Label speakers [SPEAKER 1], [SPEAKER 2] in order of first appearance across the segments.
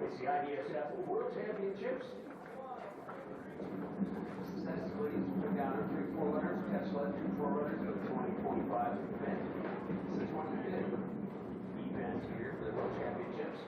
[SPEAKER 1] It's the IBSF World Championships. Successfully took down 3 4-runners, Tesla 2 4-runners of the 2025 event. This is 25th event here for the World Championships.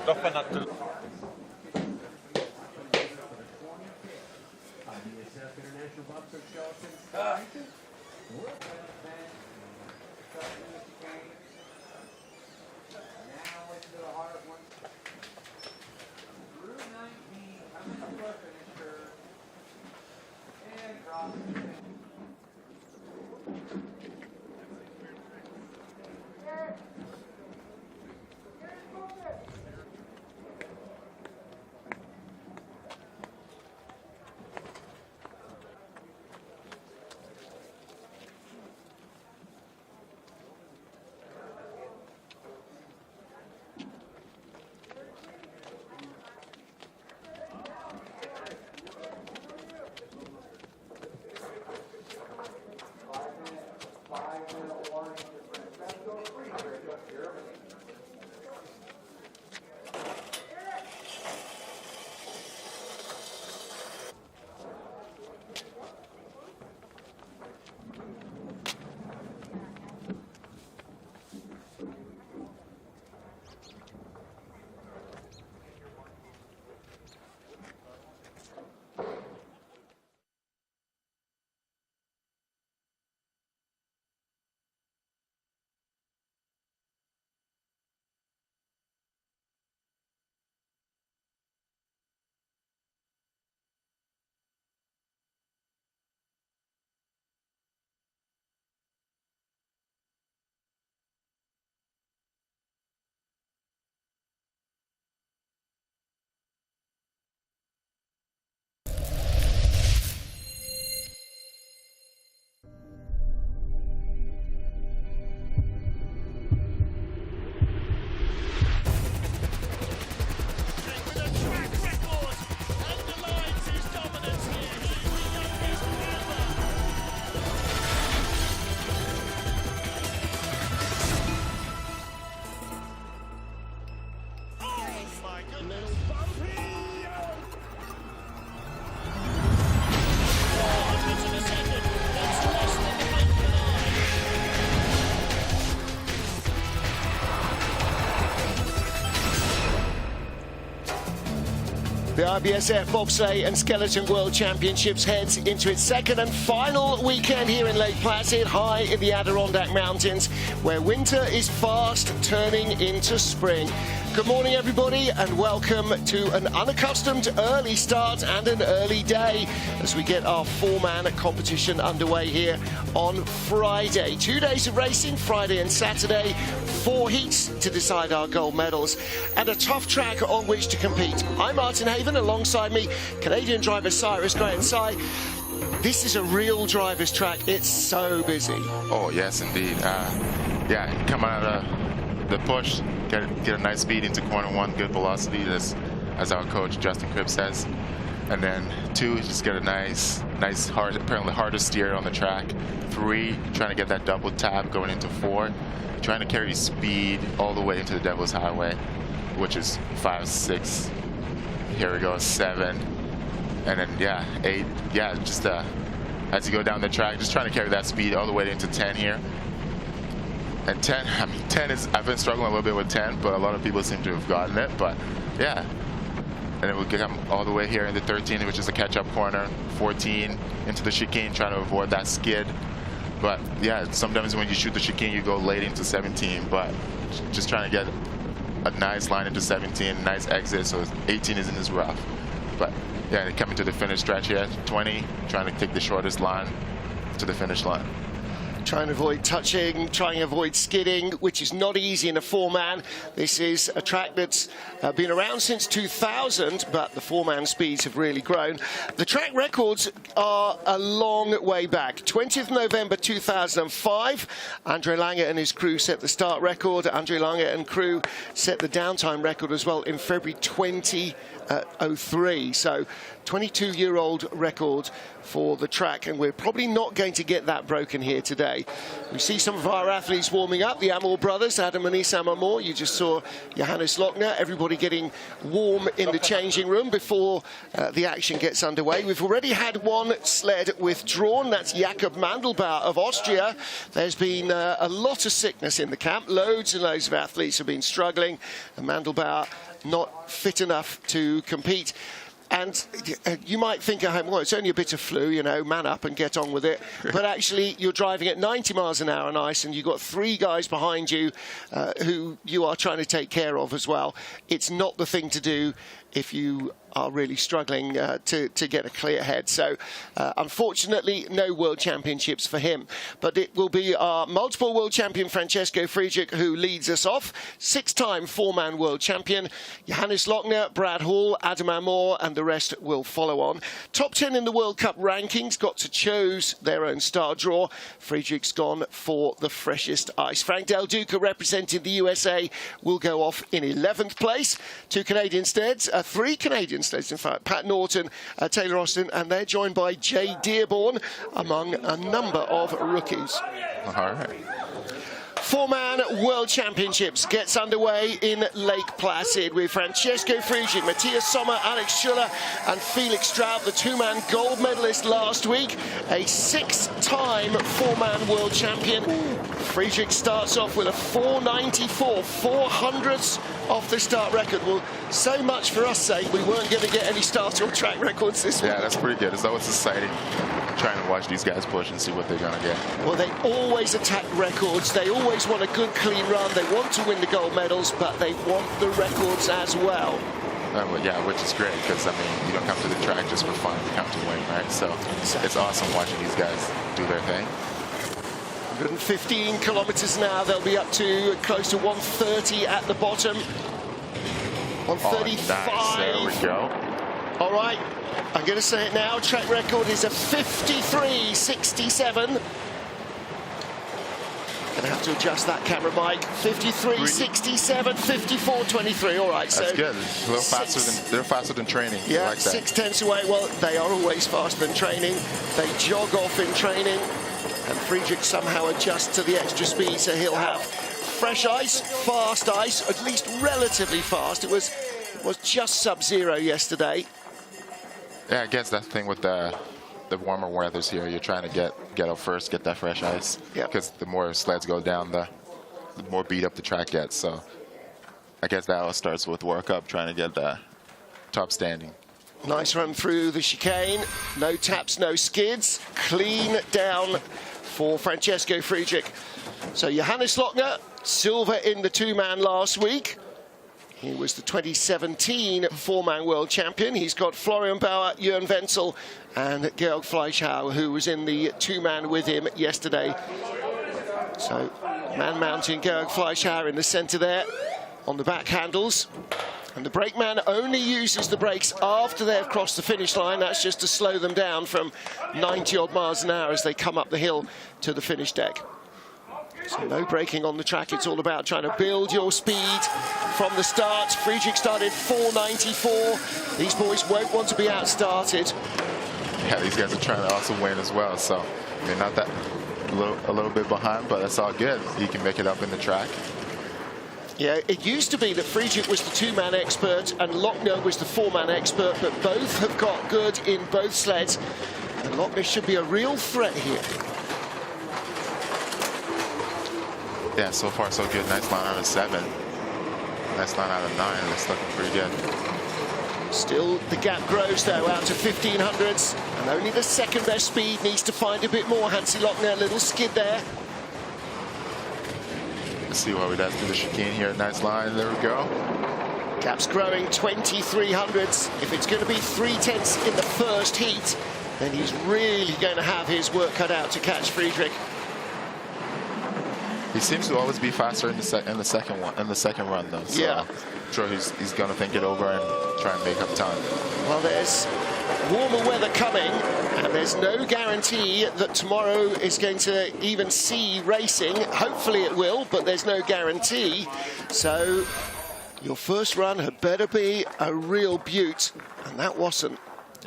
[SPEAKER 2] Doch bei Nacht.
[SPEAKER 3] The IBSF Bobsleigh and Skeleton World Championships heads into its second and final weekend here in Lake Placid, high in the Adirondack Mountains, where winter is fast turning into spring. Good morning, everybody, and welcome to an unaccustomed early start and an early day as we get our four-man competition underway here on Friday. 2 days of racing, Friday and Saturday, 4 heats to decide our gold medals, and a tough track on which to compete. I'm Martin Haven, alongside me, Canadian driver Cyrus Grant. This is a real driver's track. It's so busy.
[SPEAKER 4] Oh, yes, indeed. Yeah, come out of the push, get a nice speed into corner 1, good velocity, as our coach Justin Cribb says. And then 2, just get a nice hard, apparently harder steer on the track. 3, trying to get that double tap going into 4, trying to carry speed all the way into the Devil's Highway, which is 5, 6. Here we go, 7, and then yeah, 8. Yeah, just as you go down the track, just trying to carry that speed all the way into 10 here. And 10, I mean, 10 is, I've been struggling a little bit with 10, but a lot of people seem to have gotten it. But yeah, and then we come all the way here into 13, which is a catch-up corner. 14 into the chicane, trying to avoid that skid. But yeah, sometimes when you shoot the chicane, you go late into 17. But just trying to get a nice line into 17, nice exit, so 18 isn't as rough. But yeah, coming to the finish stretch here, 20, trying to take the shortest line to the finish line.
[SPEAKER 3] Trying to avoid touching, trying to avoid skidding, which is not easy in a four-man. This is a track that's been around since 2000, but the four-man speeds have really grown. The track records are a long way back. 20th November 2005, Andre Lange and his crew set the start record. Andre Lange and crew set the downtime record as well in February 2003. So 22-year-old record for the track, and we're probably not going to get that broken here today. We see some of our athletes warming up, the Amor brothers, Adam and Issam Amor. You just saw Johannes Lochner, everybody getting warm in the changing room before the action gets underway. We've already had one sled withdrawn, that's Jakob Mandelbauer of Austria. There's been a lot of sickness in the camp, loads and loads of athletes have been struggling, and Mandelbauer not fit enough to compete. And you might think at home, well, it's only a bit of flu, you know, man up and get on with it. But actually, you're driving at 90 miles an hour on ice, and you've got 3 guys behind you who you are trying to take care of as well. It's not the thing to do if you are really struggling to get a clear head. So unfortunately, no World Championships for him. But it will be our multiple world champion Francesco Friedrich who leads us off. 6-time four-man world champion Johannes Lochner, Brad Hall, Adam Amor, and the rest will follow on. Top 10 in the World Cup rankings got to choose their own star draw. Friedrich's gone for the freshest ice. Frank Del Duca, representing the USA, will go off in 11th place. 2 Canadian sleds, 3 Canadian sleds, in fact, Pat Norton, Taylor Austin, and they're joined by Jay Dearborn, among a number of rookies.
[SPEAKER 4] All right.
[SPEAKER 3] Four-man World Championships gets underway in Lake Placid with Francesco Friedrich, Matthias Sommer, Alex Schuller and Felix Straub, the 2-man gold medalist last week, a 6-time four-man world champion. Friedrich starts off with a 494, 400ths off the start record. Well, so much for us saying we weren't going to get any start or track records this week.
[SPEAKER 4] Yeah, that's pretty good. It's always exciting trying to watch these guys push and see what they're going to get.
[SPEAKER 3] Well, they always attack records. They always want a good, clean run. They want to win the gold medals, but they want the records as well.
[SPEAKER 4] Yeah, which is great because, I mean, you don't come to the track just for fun. You come to win, right? So It's awesome watching these guys do their thing.
[SPEAKER 3] 115 kilometers now. They'll be up to close to 130 at the bottom. 135.
[SPEAKER 4] Oh, nice. There we go.
[SPEAKER 3] All right, I'm going to say it now. Track record is a 53.67. Going to have to adjust that camera mic. 53.67, 54.23. All right,
[SPEAKER 4] so that's good. A little faster they're faster than training.
[SPEAKER 3] Yeah,
[SPEAKER 4] like
[SPEAKER 3] 6/10 away. Well, they are always faster than training. They jog off in training, and Friedrich somehow adjusts to the extra speed, so he'll have fresh ice, fast ice, at least relatively fast. It was just sub-zero yesterday.
[SPEAKER 4] Yeah, I guess that's the thing with the warmer weathers here. You're trying to get up first, get that fresh ice.
[SPEAKER 3] Yep.
[SPEAKER 4] Because the more sleds go down, the more beat up the track gets. So I guess that all starts with work up, trying to get the top standing.
[SPEAKER 3] Nice run through the chicane. No taps, no skids. Clean down for Francesco Friedrich. So Johannes Lochner, silver in the two-man last week. He was the 2017 four-man world champion. He's got Florian Bauer, Jörn Wenzel, and Georg Fleischhauer, who was in the two-man with him yesterday. So man mounting Georg Fleischhauer in the centre there on the back handles. And the brakeman only uses the brakes after they've crossed the finish line. That's just to slow them down from 90-odd miles an hour as they come up the hill to the finish deck. So no braking on the track. It's all about trying to build your speed from the start. Friedrich started 4.94. These boys won't want to be outstarted.
[SPEAKER 4] Yeah, these guys are trying to also win as well. So, I mean, not that a little bit behind, but that's all good. He can make it up in the track.
[SPEAKER 3] Yeah, it used to be that Friedrich was the two-man expert and Lochner was the four-man expert, but both have got good in both sleds. And Lochner should be a real threat here.
[SPEAKER 4] Yeah, so far so good. Nice line out of 7. Nice line out of 9. That's looking pretty good.
[SPEAKER 3] Still, the gap grows, though, out to 1500s. And only the second best speed needs to find a bit more. Hansi Lochner, a little skid there.
[SPEAKER 4] Let's see what he does to the chicane here. Nice line. There we go.
[SPEAKER 3] Gap's growing 2300s. If it's going to be 3/10 in the first heat, then he's really going to have his work cut out to catch Friedrich.
[SPEAKER 4] He seems to always be faster in the second run, though. So
[SPEAKER 3] yeah,
[SPEAKER 4] I'm sure he's going to think it over and try and make up time.
[SPEAKER 3] Well, there's warmer weather coming, and there's no guarantee that tomorrow is going to even see racing. Hopefully it will, but there's no guarantee. So your first run had better be a real beaut, and that wasn't.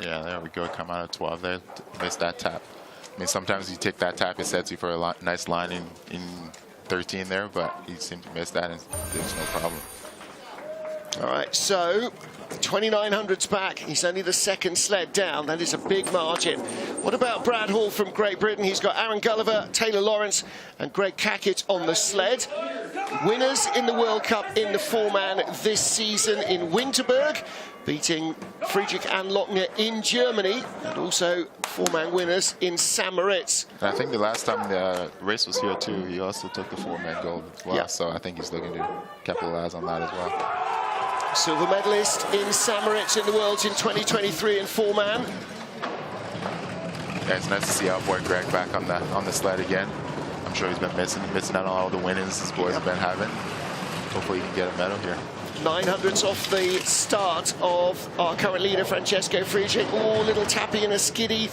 [SPEAKER 4] Yeah, there we go. Come out of 12 there. Missed that tap. I mean, sometimes you take that tap, it sets you for a nice line in 13 there, but he seemed to miss that, and there's no problem.
[SPEAKER 3] All right, so 2900s back. He's only the second sled down. That is a big margin. What about Brad Hall from Great Britain? He's got Aaron Gulliver, Taylor Lawrence, and Greg Cackett on the sled. Winners in the World Cup in the four-man this season in Winterberg, beating Friedrich and Lochner in Germany, and also four-man winners in St. Moritz.
[SPEAKER 4] And I think the last time the race was here too, he also took the four-man gold as well. Yeah. So I think he's looking to capitalize on that as well.
[SPEAKER 3] Silver medalist in St. Moritz in the Worlds in 2023 in four-man.
[SPEAKER 4] Yeah, it's nice to see our boy Greg back on the sled again. I'm sure he's been missing out on all the winnings his boys have been having. Hopefully he can get a medal here.
[SPEAKER 3] 900s off the start of our current leader, Francesco Friedrich. Oh, little tappy and a skiddy.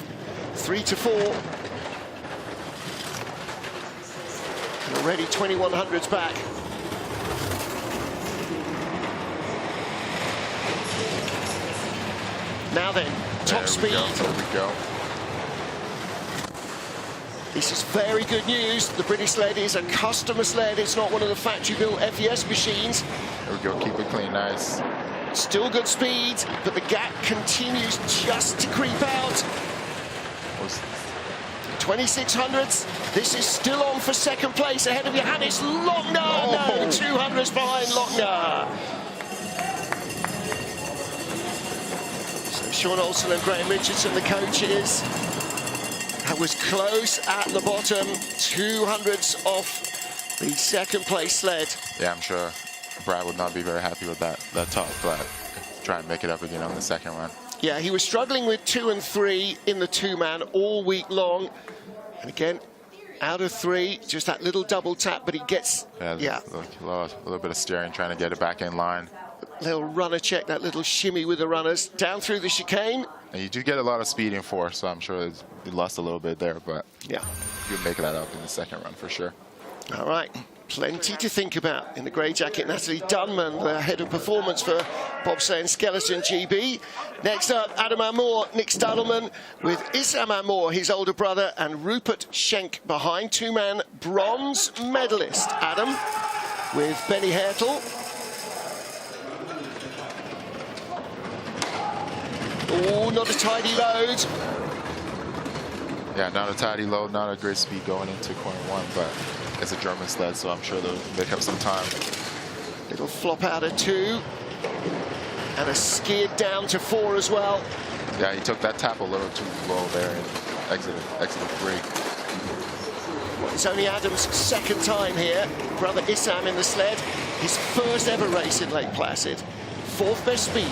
[SPEAKER 3] 3 to 4. And already 2100s back. Now then, top speed.
[SPEAKER 4] There we go.
[SPEAKER 3] This is very good news. The British sled is a customer sled. It's not one of the factory-built FES machines.
[SPEAKER 4] There we go. Keep it clean. Nice.
[SPEAKER 3] Still good speed, but the gap continues just to creep out. 2600s. This is still on for second place ahead of Johannes Lochner. Oh. No, 200s behind Lochner. So Sean Olsen and Graham Richardson, the coaches. That was close at the bottom. 200s off the second place sled.
[SPEAKER 4] Yeah, I'm sure Brad would not be very happy with that top, but try and make it up again on the second run.
[SPEAKER 3] Yeah, he was struggling with 2 and 3 in the two-man all week long. And again, out of 3, just that little double tap, but he gets...
[SPEAKER 4] Yeah. A little bit of steering, trying to get it back in line.
[SPEAKER 3] Little runner check, that little shimmy with the runners. Down through the chicane.
[SPEAKER 4] And you do get a lot of speed in 4, so I'm sure he lost a little bit there, but
[SPEAKER 3] yeah,
[SPEAKER 4] you can make that up in the second run for sure.
[SPEAKER 3] All right, plenty to think about. In the grey jacket, Natalie Dunman, the head of performance for Bobsleigh and Skeleton GB. Next up, Adam Amour, Nick Stadelman with Issam Amour, his older brother, and Rupert Schenk behind. Two-man bronze medalist, Adam, with Benny Hertel. Oh, not a tidy load.
[SPEAKER 4] Yeah, not a tidy load, not a great speed going into corner 1, but it's a German sled, so I'm sure they'll make up some time.
[SPEAKER 3] Little flop out of 2. And a skid down to 4 as well.
[SPEAKER 4] Yeah, he took that tap a little too low there and exited 3.
[SPEAKER 3] It's only Adam's second time here. Brother Issam in the sled. His first ever race in Lake Placid. 4th best speed.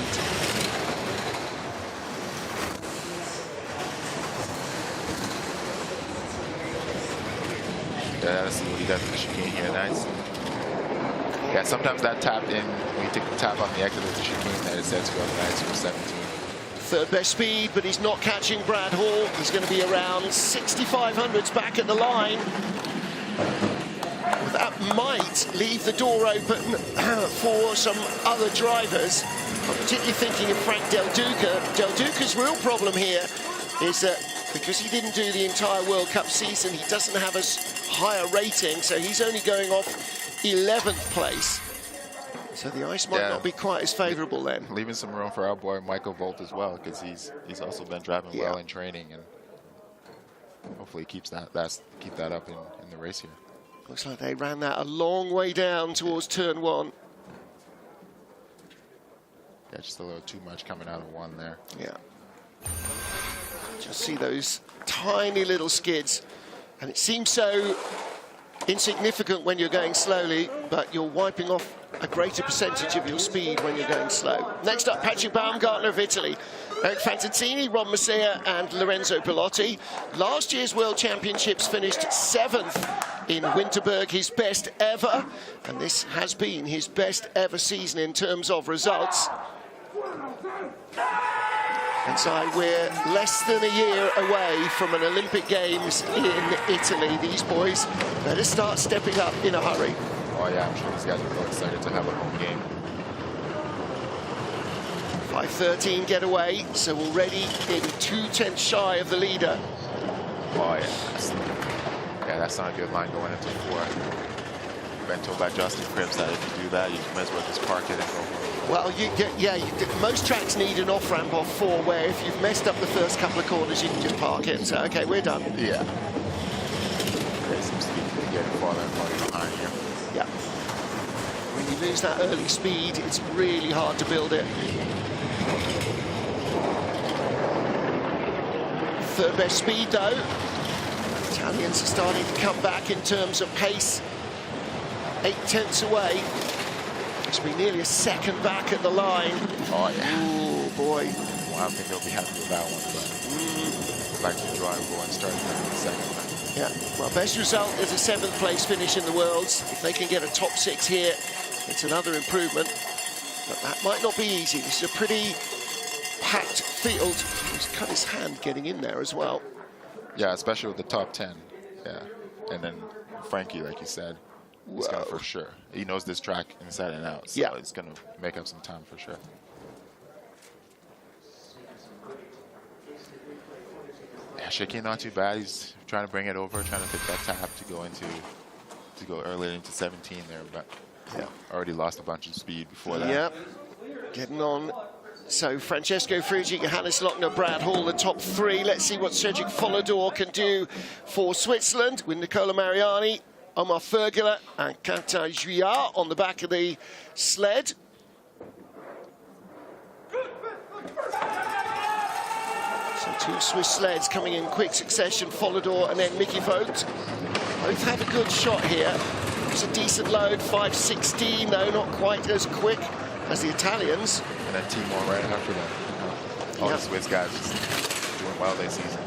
[SPEAKER 4] Yeah, let's see what he does in the chicane here. Nice. Yeah, sometimes that tap in, when you take the tap on the exit of the chicane, that it sets you up nice for 17.
[SPEAKER 3] 3rd best speed, but he's not catching Brad Hall. He's going to be around 6,500s back at the line. That might leave the door open for some other drivers. I'm particularly thinking of Frank Del Duca. Del Duca's real problem here is that because he didn't do the entire World Cup season, he doesn't have as high a rating, so he's only going off 11th place. So the ice might not be quite as favourable then.
[SPEAKER 4] Leaving some room for our boy Michael Volt as well, because he's also been driving well in training, and hopefully keep that up in the race here.
[SPEAKER 3] Looks like they ran that a long way down towards turn 1.
[SPEAKER 4] Yeah, just a little too much coming out of 1 there.
[SPEAKER 3] Yeah. Just see those tiny little skids, and it seems so insignificant when you're going slowly, but you're wiping off a greater percentage of your speed when you're going slow. Next up, Patrick Baumgartner of Italy. Eric Fantazzini, Ron Masea and Lorenzo Bellotti. Last year's World Championships finished 7th in Winterberg, his best ever, and this has been his best ever season in terms of results. And so we're less than a year away from an Olympic Games in Italy. These boys better start stepping up in a hurry.
[SPEAKER 4] Oh yeah, I'm sure these guys are really excited to have a home game.
[SPEAKER 3] 5:13 getaway, so already in 2/10 shy of the leader.
[SPEAKER 4] Oh yeah, that's not a good line going into 4. Been told by Justin Cripps that if you do that, you might as well just park it and go home.
[SPEAKER 3] Well, most tracks need an off-ramp off 4, where if you've messed up the first couple of corners, you can just park it and say, okay, we're done.
[SPEAKER 4] Yeah. It seems to be getting farther and farther behind here.
[SPEAKER 3] Yeah. When you lose that early speed, it's really hard to build it. 3rd best speed, though. Italians are starting to come back in terms of pace. 8/10 away. It's been nearly a second back at the line.
[SPEAKER 4] Oh, yeah.
[SPEAKER 3] Oh, boy.
[SPEAKER 4] Well, I think they'll be happy with that one, but like to drive going starting in the second.
[SPEAKER 3] Yeah, well, best result is a 7th place finish in the Worlds. If they can get a top 6 here, it's another improvement. But that might not be easy. This is a pretty packed field. He's cut his hand getting in there as well.
[SPEAKER 4] Yeah, especially with the top 10. Yeah, and then Frankie, like you said, he's going to for sure. He knows this track inside and out, so he's going to make up some time for sure. Yeah, chicane not too bad. He's trying to bring it over, trying to take that tap to go early into 17 there, but already lost a bunch of speed before that.
[SPEAKER 3] Yeah, getting on. So Francesco Frugi, Johannes Lochner, Brad Hall, the top 3. Let's see what Cedric Follador can do for Switzerland with Nicola Mariani, Omar Fergula and Quentin Juillard on the back of the sled. So 2 Swiss sleds coming in quick succession, Follador and then Mickey Vogt. Both have a good shot here. It's a decent load, 5:16, though not quite as quick as the Italians.
[SPEAKER 4] And then Timor right after them. All the Swiss guys just doing well this season.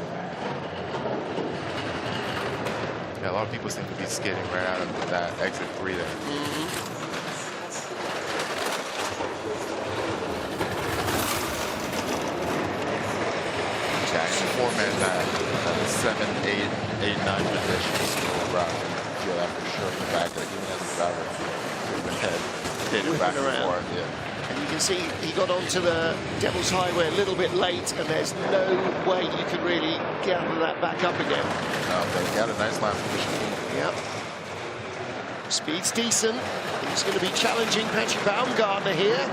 [SPEAKER 4] Yeah, a lot of people seem to be skidding right out of that exit 3 there. Actually, 4 men that 7, 8, 9 positions go around. You feel that for sure in the back, like even as a driver, the head hitting back and forth. Yeah.
[SPEAKER 3] And you can see he got onto the Devil's Highway a little bit late, and there's no way you can really gather that back up again.
[SPEAKER 4] No, but he got a nice line from the chicane.
[SPEAKER 3] Yep. Speed's decent. He's going to be challenging Patrick Baumgartner here.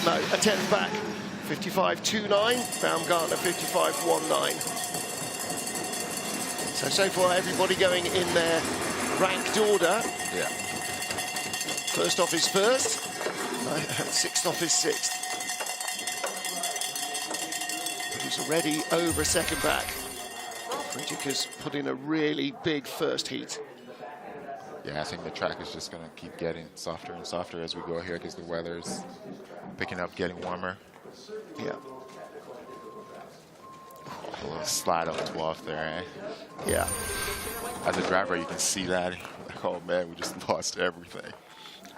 [SPEAKER 3] No, a 10th back. 55.29, Baumgartner 55.19. So far everybody going in their ranked order.
[SPEAKER 4] Yeah.
[SPEAKER 3] First off is first. Sixth off his sixth. But he's already over a second back. Fridrik's put in a really big first heat.
[SPEAKER 4] Yeah, I think the track is just going to keep getting softer and softer as we go here because the weather's picking up, getting warmer.
[SPEAKER 3] Yeah.
[SPEAKER 4] A little slide up 12th there, eh?
[SPEAKER 3] Yeah.
[SPEAKER 4] As a driver, you can see that. Like, oh man, we just lost everything.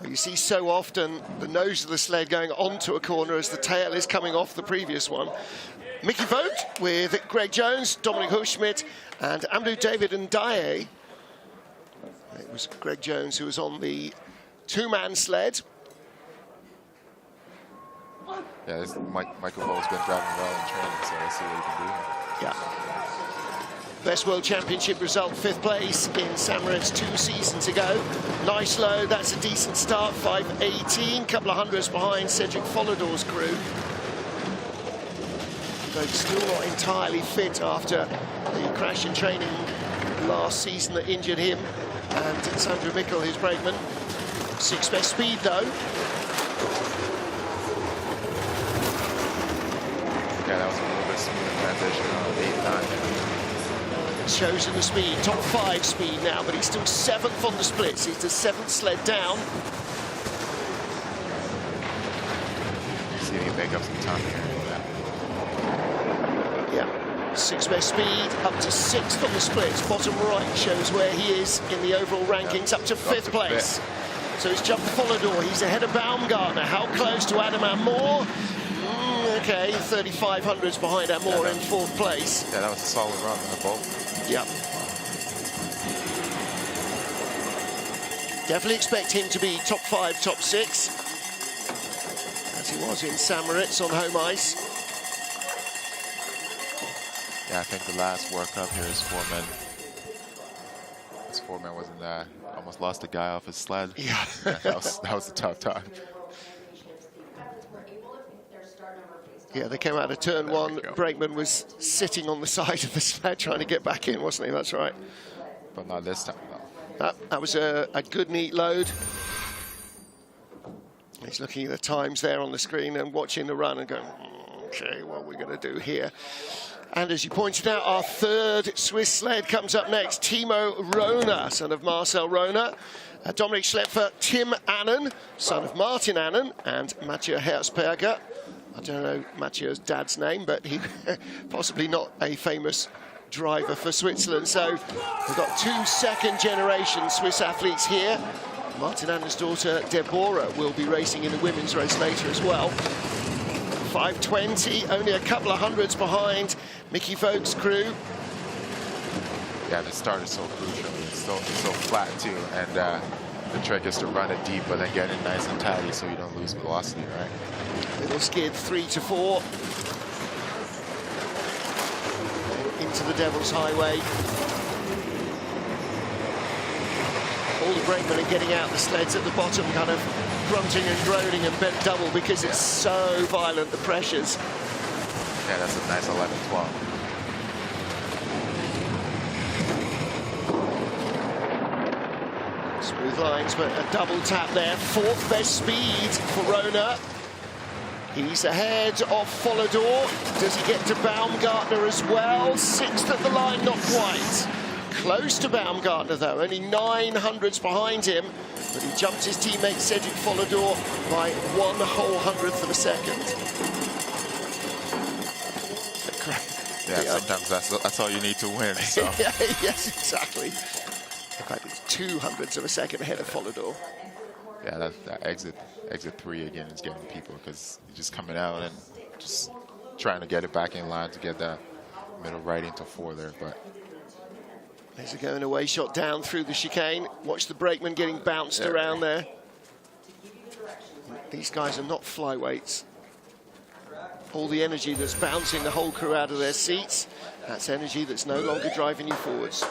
[SPEAKER 3] You see so often the nose of the sled going onto a corner as the tail is coming off the previous one. Mickey Vogt with Greg Jones, Dominic Hurschmidt, and Amadou David Ndiaye. It was Greg Jones who was on the two-man sled.
[SPEAKER 4] Yeah, Michael Vogt's been driving well in training, so let's see what he can do.
[SPEAKER 3] Yeah. Best World Championship result, 5th place in St. Moritz 2 seasons ago. Nice load, that's a decent start, 5:18, couple of hundreds behind Cedric Follador's crew. Though still not entirely fit after the crash in training last season that injured him. And Sandro Mikkel, his brakeman. 6th best speed though.
[SPEAKER 4] Yeah, that was a little bit smoother transition on 8-9.
[SPEAKER 3] Chosen the speed, top 5 speed now, but he's still 7th on the splits. He's the 7th sled down.
[SPEAKER 4] You see him make up some time here.
[SPEAKER 3] Yeah, 6th best speed, up to 6th on the splits. Bottom right shows where he is in the overall rankings, up to 5th place. So he's jumped Follador, he's ahead of Baumgartner. How close to Adam Amour? Okay, 3,500s behind Amour in 4th place.
[SPEAKER 4] Yeah, that was a solid run on the boat.
[SPEAKER 3] Yeah. Definitely expect him to be top 5, top 6, as he was in St. Moritz on home ice.
[SPEAKER 4] Yeah, I think the last World Cup here is foreman. His foreman wasn't there. Almost lost a guy off his sled.
[SPEAKER 3] Yeah.
[SPEAKER 4] that was a tough time.
[SPEAKER 3] Yeah, they came out of turn 1. Brakeman was sitting on the side of the sled trying to get back in, wasn't he? That's right.
[SPEAKER 4] But not this time, though.
[SPEAKER 3] That was a good, neat load. He's looking at the times there on the screen and watching the run and going, okay, what are we going to do here? And as you pointed out, our 3rd Swiss sled comes up next. Timo Rona, son of Marcel Rona. Dominik Schlepfer, Tim Annen, son of Martin Annen, and Mathieu Herzberger. I don't know Mathieu's dad's name, but he possibly not a famous driver for Switzerland. So we've got 2 second-generation Swiss athletes here. Martin Annen's daughter, Deborah, will be racing in the women's race later as well. 5:20, only a couple of hundreds behind Mickey Vogt's crew.
[SPEAKER 4] Yeah, the start is so crucial. It's so flat, too. And the trick is to run it deep, but then get it nice and tidy so you don't lose velocity, right?
[SPEAKER 3] Little skid 3 to 4. Into the Devil's Highway. All the brakemen are getting out the sleds at the bottom, kind of grunting and groaning and bent double because it's so violent, the pressures.
[SPEAKER 4] Yeah, that's a nice 11-12.
[SPEAKER 3] Smooth lines, but a double tap there. 4th best speed for Rona. He's ahead of Follador. Does he get to Baumgartner as well? 6th at the line, not quite. Close to Baumgartner, though. Only 900s behind him. But he jumped his teammate Cedric Follador by 1/100th of a second.
[SPEAKER 4] Yeah, sometimes that's all you need to win. So.
[SPEAKER 3] Yes, exactly. In fact, it's 200ths of a second ahead of Follador.
[SPEAKER 4] Yeah, that exit 3 again is getting people because you're just coming out and just trying to get it back in line to get that middle right into 4 there. But
[SPEAKER 3] there's a going away shot down through the chicane. Watch the brakeman getting bounced around there. These guys are not flyweights. All the energy that's bouncing the whole crew out of their seats, that's energy that's no longer driving you forwards.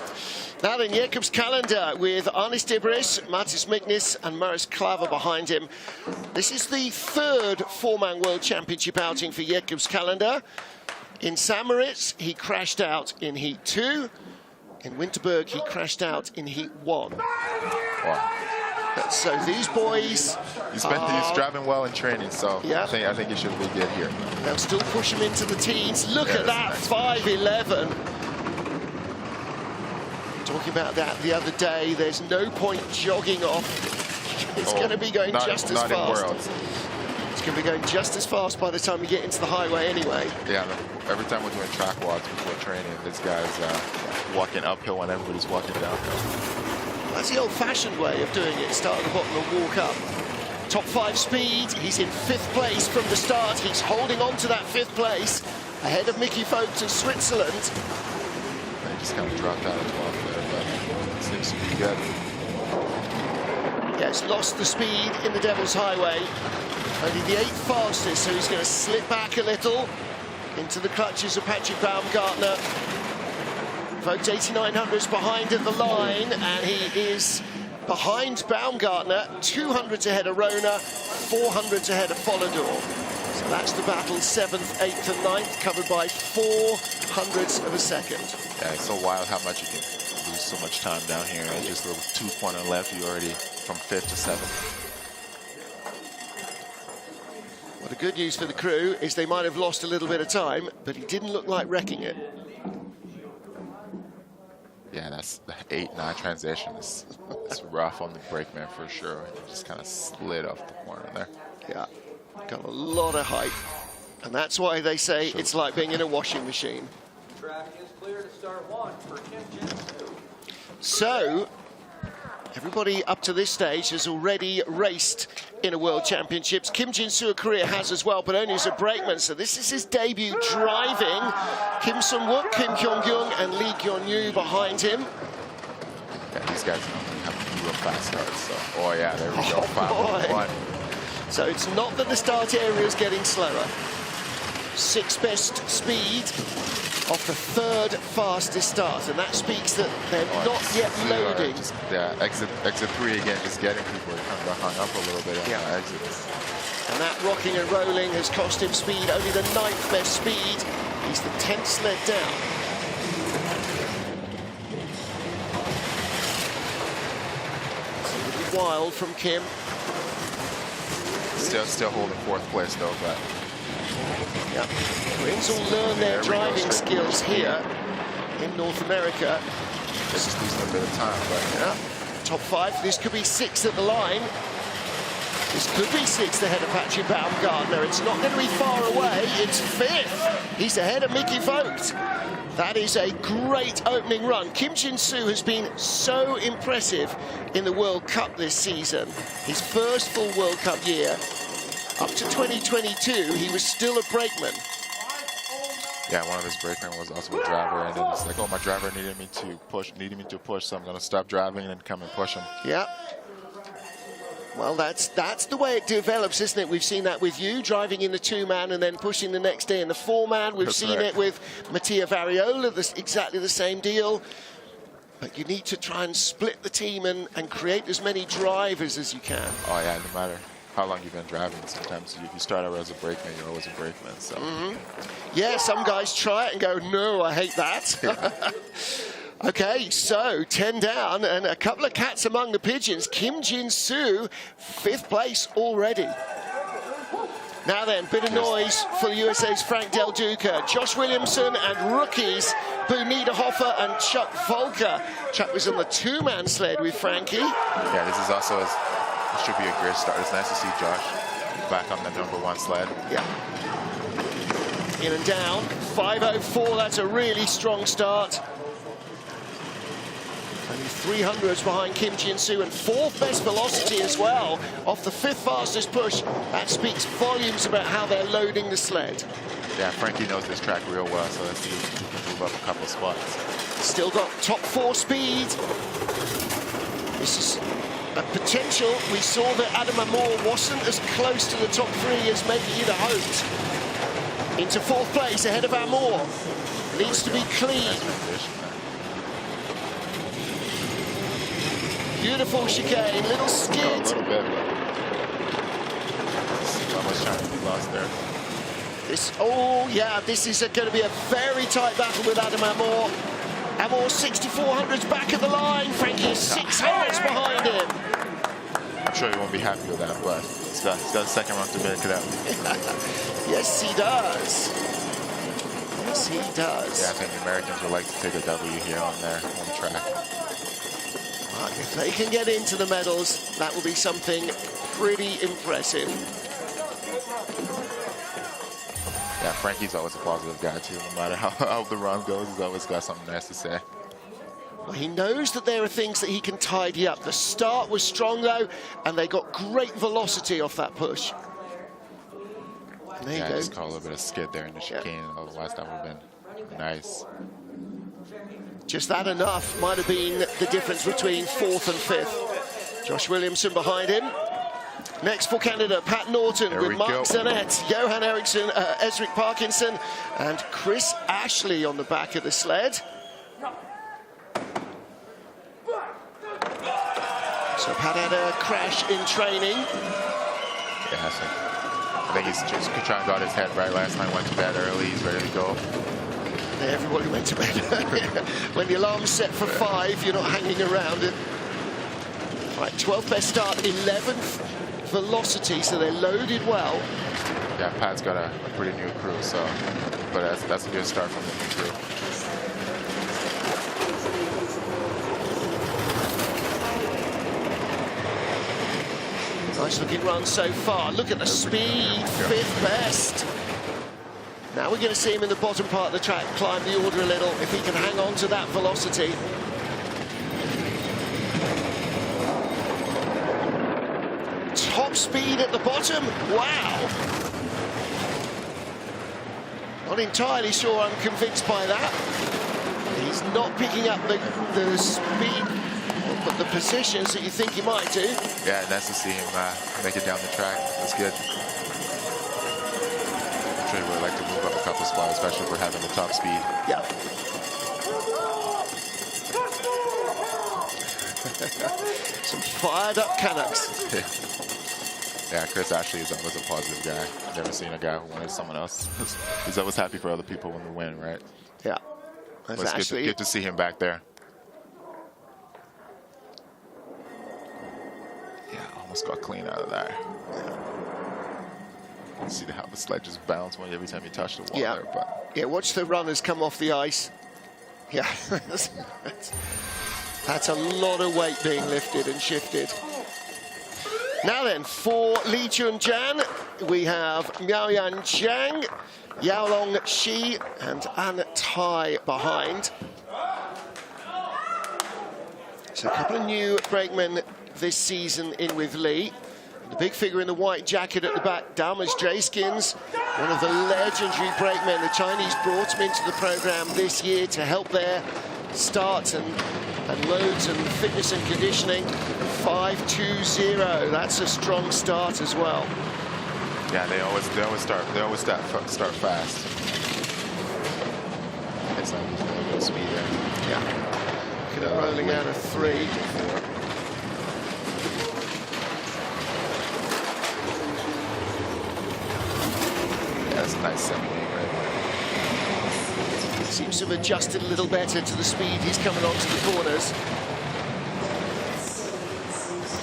[SPEAKER 3] Now then, Jacob's calendar with Arnis Dibris, Matis Miknis and Maris Klaver behind him. This is the 3rd 4-man World Championship outing for Jacob's calendar. In St. Moritz, he crashed out in Heat 2. In Winterberg, he crashed out in Heat 1.
[SPEAKER 4] Wow.
[SPEAKER 3] So these boys...
[SPEAKER 4] He's driving well in training, so
[SPEAKER 3] yeah.
[SPEAKER 4] I think he should be good here.
[SPEAKER 3] They'll still push him into the teens. Look at that, nice. 5:11. Talking about that the other day, there's no point jogging off. It's going to be going just as fast. It's going to be going just as fast by the time we get into the highway anyway.
[SPEAKER 4] Yeah, every time we're doing track walks before training, this guy's walking uphill when everybody's walking downhill.
[SPEAKER 3] That's the old-fashioned way of doing it. Start at the bottom and walk up. Top 5 speed. He's in 5th place from the start. He's holding on to that 5th place ahead of Mickey Vogt of Switzerland.
[SPEAKER 4] He just kind of dropped out of 12th there, but it seems to be good.
[SPEAKER 3] Yeah, he's lost the speed in the Devil's Highway. Only the 8th fastest, so he's going to slip back a little into the clutches of Patrick Baumgartner. Vogt 8900s behind at the line, and he is behind Baumgartner, 200s ahead of Rona, 400s ahead of Follador. So that's the battle, 7th, 8th and 9th, covered by 400ths of a second.
[SPEAKER 4] Yeah, it's so wild how much you can lose so much time down here. Just a little 2-pointer left, you're already from 5th to 7th.
[SPEAKER 3] Well, the good news for the crew is they might have lost a little bit of time, but he didn't look like wrecking it.
[SPEAKER 4] Yeah, that's the 8-9 transition. It's rough on the brakeman for sure. He just kind of slid off the corner there.
[SPEAKER 3] Yeah, got a lot of height. And that's why they say it's like being in a washing machine.
[SPEAKER 1] Track is clear to start 1 for Kim Jin-soo.
[SPEAKER 3] So, everybody up to this stage has already raced in a World Championships. Kim Jin-soo, a career has as well, but only as a brakeman. So this is his debut driving. Kim Sung-wook, Kim Kyung-gyung, and Lee Kyun-yu behind him.
[SPEAKER 4] Yeah, these guys have real fast starts. So, oh yeah, there we go. 5-1.
[SPEAKER 3] So it's not that the start area is getting slower. 6th best speed off the 3rd fastest start, and that speaks that they're not yet loading.
[SPEAKER 4] Yeah, exit 3 again, just getting people to kind of hung up a little bit on the exits.
[SPEAKER 3] And that rocking and rolling has cost him speed, only the 9th best speed. He's the 10th sled down. It's a little wild from Kim.
[SPEAKER 4] Still holding 4th place though, but
[SPEAKER 3] yeah, Twins will learn their driving skills here in North America.
[SPEAKER 4] This is losing a bit of time, but
[SPEAKER 3] yeah, top 5. This could be 6th at the line. This could be 6th ahead of Patrick Baumgartner. It's not going to be far away. It's 5th. He's ahead of Mickey Vogt. That is a great opening run. Kim Jin-soo has been so impressive in the World Cup this season. His first full World Cup year. Up to 2022, he was still a brakeman.
[SPEAKER 4] Yeah, one of his brakemen was also a driver, and then it's like, oh, my driver needed me to push, so I'm going to stop driving and come and push him.
[SPEAKER 3] Yeah. Well, that's the way it develops, isn't it? We've seen that with you, driving in the 2-man and then pushing the next day in the 4-man. We've seen it with Mattia Variola, exactly the same deal. But you need to try and split the team and create as many drivers as you can.
[SPEAKER 4] Oh, yeah, no matter how long you've been driving, sometimes if you start out as a brakeman, you're always a brakeman. So.
[SPEAKER 3] Yeah, some guys try it and go, no, I hate that. Yeah. Okay, so 10 down and a couple of cats among the pigeons. Kim Jin-soo, 5th place already. Now then, bit of noise for the USA's Frank Del Duca, Josh Williamson, and rookies Bonita Hoffer and Chuck Volker. Chuck was on the 2-man sled with Frankie.
[SPEAKER 4] Yeah, this is also it should be a great start. It's nice to see Josh back on the #1 sled.
[SPEAKER 3] Yeah. In and down, 5:04. That's a really strong start. Only 300s behind Kim Jin-soo, and 4th best velocity as well off the 5th fastest push. That speaks volumes about how they're loading the sled.
[SPEAKER 4] Yeah, Frankie knows this track real well, so let's see if he can move up a couple of spots.
[SPEAKER 3] Still got top 4 speed. This is a potential. We saw that Adam Moore wasn't as close to the top 3 as maybe you'd have hoped. Into 4th place ahead of Amour. Needs to be clean. Beautiful chicane, little skid.
[SPEAKER 4] A little bit, but almost trying to be lost there.
[SPEAKER 3] This is going to be a very tight battle with Adam Amour. Amour 6400s back at the line. Frankie is 600s behind him.
[SPEAKER 4] sure he won't be happy with that, but he's got a second round to make it out.
[SPEAKER 3] Yes, he does. Yes, he does.
[SPEAKER 4] Yeah, I think the Americans would like to take a W here on their home track.
[SPEAKER 3] Well, if they can get into the medals, that will be something pretty impressive.
[SPEAKER 4] Yeah, Frankie's always a positive guy too. No matter how the run goes, he's always got something nice to say.
[SPEAKER 3] Well, he knows that there are things that he can tidy up. The start was strong though, and they got great velocity off that push. And there you go.
[SPEAKER 4] Just caught a little bit of skid there in the chicane, otherwise that would have been nice.
[SPEAKER 3] Just that enough might have been the difference between 4th and 5th. Josh Williamson behind him. Next for Canada, Pat Norton with Mark Zanet, Johan Eriksson, Esrik Parkinson, and Chris Ashley on the back of the sled. So Pat had a crash in training.
[SPEAKER 4] Yeah, I think he's just trying to got his head right last night, went to bed early, he's ready to go.
[SPEAKER 3] Yeah, everybody went to bed. When the alarm's set for 5, you're not hanging around it. Right, 12th best start, 11th velocity, so they're loaded well.
[SPEAKER 4] Yeah, Pat's got a pretty new crew, so, but that's a good start from the new crew.
[SPEAKER 3] Nice looking run so far. Look at the speed, 5th best. Now we're going to see him in the bottom part of the track climb the order a little, if he can hang on to that velocity. Top speed at the bottom, wow. Not entirely sure I'm convinced by that. He's not picking up the speed, but the positions that you think he might do.
[SPEAKER 4] Yeah, nice to see him make it down the track. That's good. I'm sure he would like to move up a couple spots, especially if we're having the top speed.
[SPEAKER 3] Yeah. Some fired up Canucks.
[SPEAKER 4] Yeah, Chris Ashley is always a positive guy. I've never seen a guy who wanted someone else. He's always happy for other people when we win, right?
[SPEAKER 3] Yeah.
[SPEAKER 4] It's good to see him back there. Yeah, almost got clean out of there. Yeah. See how the sled just bounced every time you touch the wall there. But
[SPEAKER 3] yeah, watch the runners come off the ice. Yeah. That's a lot of weight being lifted and shifted. Now then, for Li Chun-jan, we have Miaoyan Zhang, Yaolong Shi, and An Tai behind. So a couple of new brakemen this season in with Li. The big figure in the white jacket at the back, Damas Jayskins, one of the legendary brakemen. The Chinese brought him into the program this year to help their start and loads and fitness and conditioning. 5.20. That's a strong start as well.
[SPEAKER 4] Yeah, they always start fast. It's like a little bit of speed there.
[SPEAKER 3] Yeah. Look at it rolling out of 3.
[SPEAKER 4] Yeah, that's a nice semi-wing right there.
[SPEAKER 3] Seems to have adjusted a little better to the speed he's coming onto the corners.